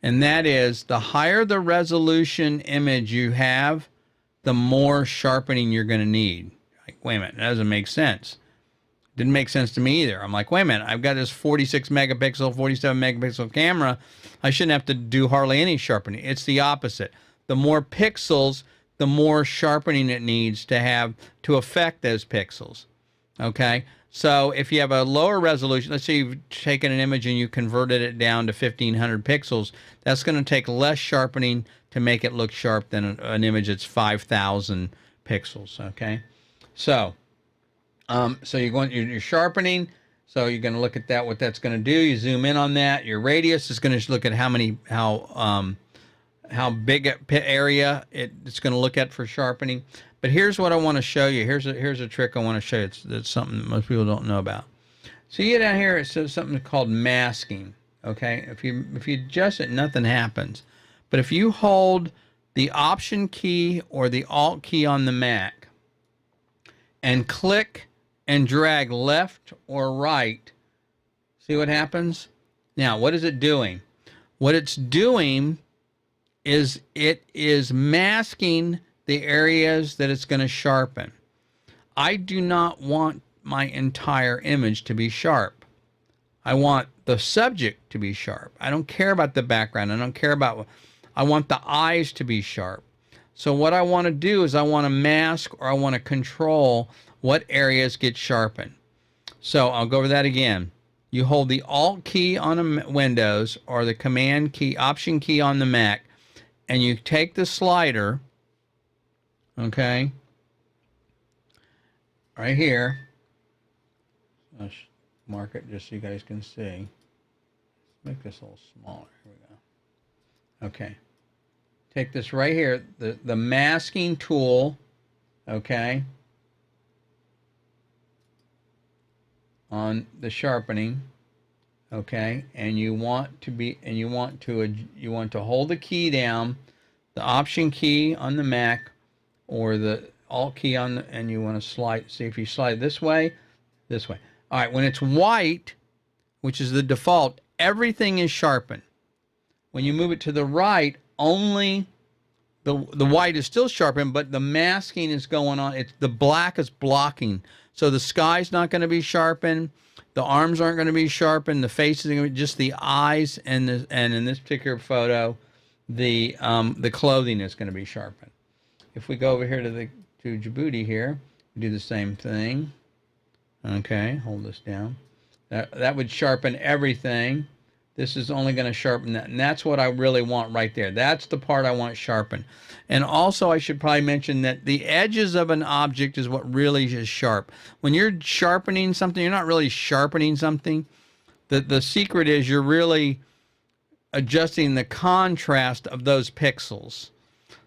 And that is, the higher the resolution image you have, the more sharpening you're going to need. Like, wait a minute, that doesn't make sense. Didn't make sense to me either. I'm like, wait a minute, I've got this 46 megapixel, 47 megapixel camera. I shouldn't have to do hardly any sharpening. It's the opposite. The more pixels, the more sharpening it needs to have to affect those pixels. Okay? So if you have a lower resolution, let's say you've taken an image and you converted it down to 1500 pixels, that's going to take less sharpening to make it look sharp than an image that's 5000 pixels. Okay? So you're sharpening. So you're going to look at that, what that's going to do. You zoom in on that. Your radius is going to look at how big an area it's going to look at for sharpening. But here's what I want to show you. Here's a trick I want to show you. It's something that most people don't know about. See it down here, it says something called masking. Okay, if you adjust it, nothing happens. But if you hold the Option key or the Alt key on the Mac and click and drag left or right, see what happens? Now, what is it doing? What it's doing is it is masking the areas that it's going to sharpen. I do not want my entire image to be sharp. I want the subject to be sharp. I don't care about the background. I want the eyes to be sharp. So what I want to do is I want to mask or I want to control what areas get sharpened. So I'll go over that again. You hold the Alt key on the Windows or the Command key, Option key on the Mac, and you take the slider, okay, right here. I'll mark it just so you guys can see. Let's make this a little smaller. Here we go. Okay. Take this right here, the masking tool, okay, on the sharpening, okay, and you want to hold the key down, the Option key on the Mac or the Alt key on the, and you want to slide, see if you slide this way. All right, when it's white, which is the default, everything is sharpened. When you move it to the right, only the white is still sharpened, but the masking is going on. It's the black is blocking. So the sky's not going to be sharpened. The arms aren't going to be sharpened. The face is going to be just the eyes, and in this particular photo, the clothing is going to be sharpened. If we go over here to Djibouti here, we do the same thing. Okay, hold this down. That would sharpen everything. This is only going to sharpen that, and that's what I really want right there. That's the part I want sharpened. And also, I should probably mention that the edges of an object is what really is sharp. When you're sharpening something, you're not really sharpening something. The secret is you're really adjusting the contrast of those pixels.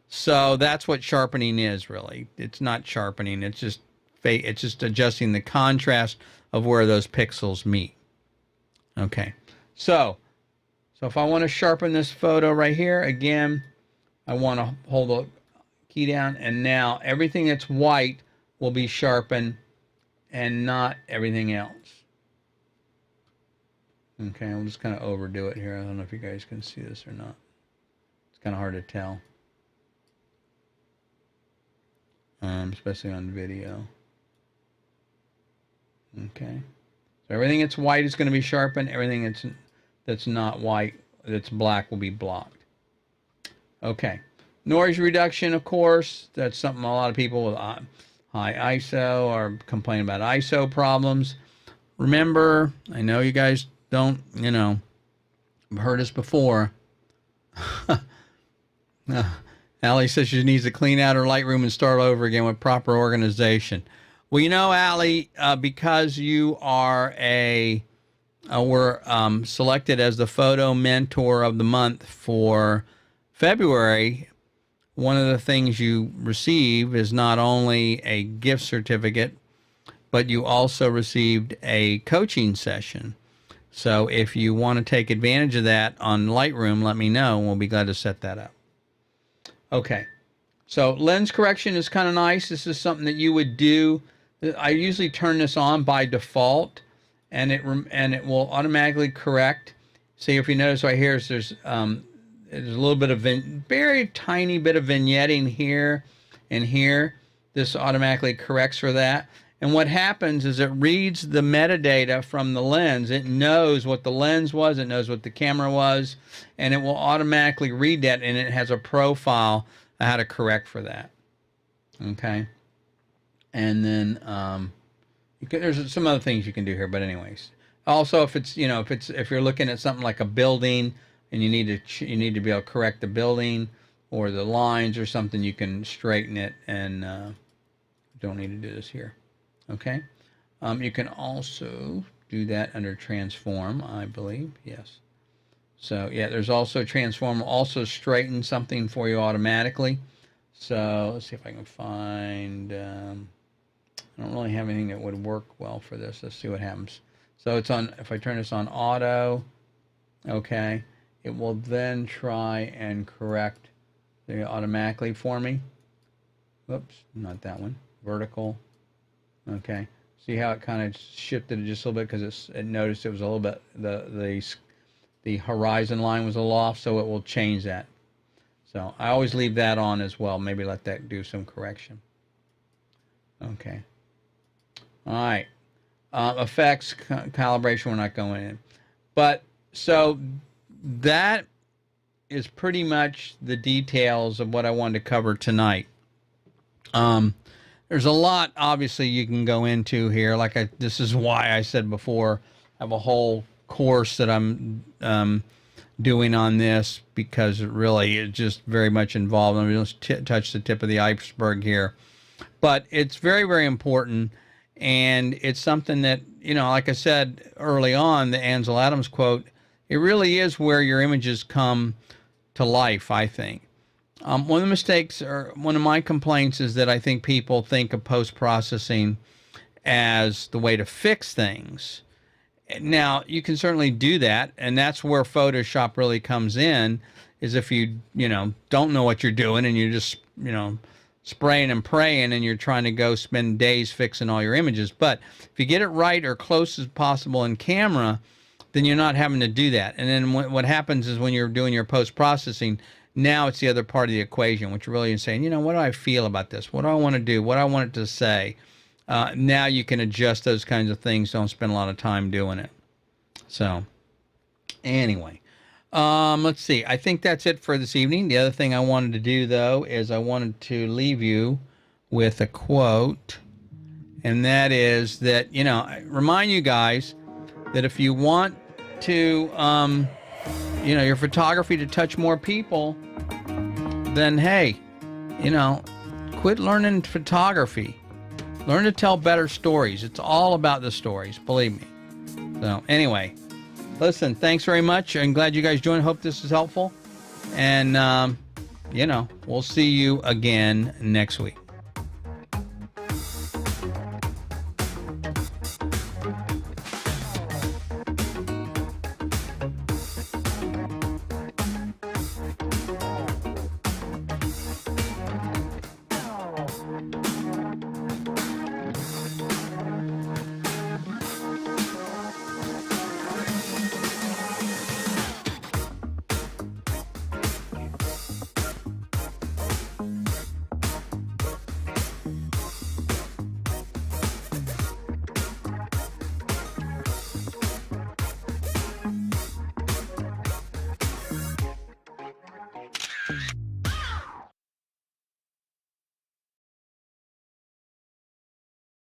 So that's what sharpening is, really. It's not sharpening. It's just adjusting the contrast of where those pixels meet. Okay. So if I want to sharpen this photo right here, again, I want to hold the key down, and now everything that's white will be sharpened and not everything else. Okay, I'll just kind of overdo it here. I don't know if you guys can see this or not. It's kind of hard to tell, especially on video. Okay, so everything that's white is going to be sharpened. Everything that's not white, that's black, will be blocked. Okay, noise reduction, of course, that's something a lot of people with high ISO are complaining about ISO problems. Remember, I know you guys don't, I've heard this before. Allie says she needs to clean out her Lightroom and start over again with proper organization. Well, Allie, because you are were selected as the photo mentor of the month for February, one of the things you receive is not only a gift certificate, but you also received a coaching session. So if you want to take advantage of that on Lightroom, let me know, and we'll be glad to set that up. Okay, so lens correction is kind of nice. This is something that you would do. I usually turn this on by default, and it will automatically correct. See, if you notice right here, there's a little bit of very tiny bit of vignetting here and here. This automatically corrects for that. And what happens is it reads the metadata from the lens. It knows what the lens was. It knows what the camera was. And it will automatically read that, and it has a profile of how to correct for that. Okay. And then there's some other things you can do here, but anyways. Also, if you're looking at something like a building and you need to be able to correct the building or the lines or something, you can straighten it, and don't need to do this here. Okay. You can also do that under transform, I believe. Yes. So yeah, there's also transform, also straighten something for you automatically. So let's see if I can find, I don't really have anything that would work well for this. Let's see what happens. So it's on, if I turn this on auto, okay, it will then try and correct automatically for me. Whoops, not that one. Vertical. Okay, see how it kind of shifted it just a little bit because it noticed it was a little bit, the horizon line was a little off, so it will change that. So I always leave that on as well. Maybe let that do some correction. Okay. All right. Effects, calibration, we're not going in. But so that is pretty much the details of what I wanted to cover tonight. There's a lot, obviously, you can go into here. This is why I said before, I have a whole course that I'm doing on this, because it really is just very much involved. I'm just touch the tip of the iceberg here, but it's very, very important, and it's something that, like I said early on, the Ansel Adams quote, it really is where your images come to life, I think. One of the mistakes, or one of my complaints, is that I think people think of post-processing as the way to fix things. Now, you can certainly do that, and that's where Photoshop really comes in, is if you, don't know what you're doing and you're just, spraying and praying and you're trying to go spend days fixing all your images. But if you get it right or close as possible in camera, then you're not having to do that. And then what happens is when you're doing your post-processing, now it's the other part of the equation, which really is saying, what do I feel about this? What do I want to do? What do I want it to say? Now you can adjust those kinds of things. Don't spend a lot of time doing it. So anyway, let's see. I think that's it for this evening. The other thing I wanted to do, though, is I wanted to leave you with a quote. And that is that, I remind you guys that if you want to, your photography to touch more people, then hey, quit learning photography. Learn to tell better stories. It's all about the stories, believe me. So anyway, listen, thanks very much. I'm glad you guys joined. Hope this is helpful. And, we'll see you again next week.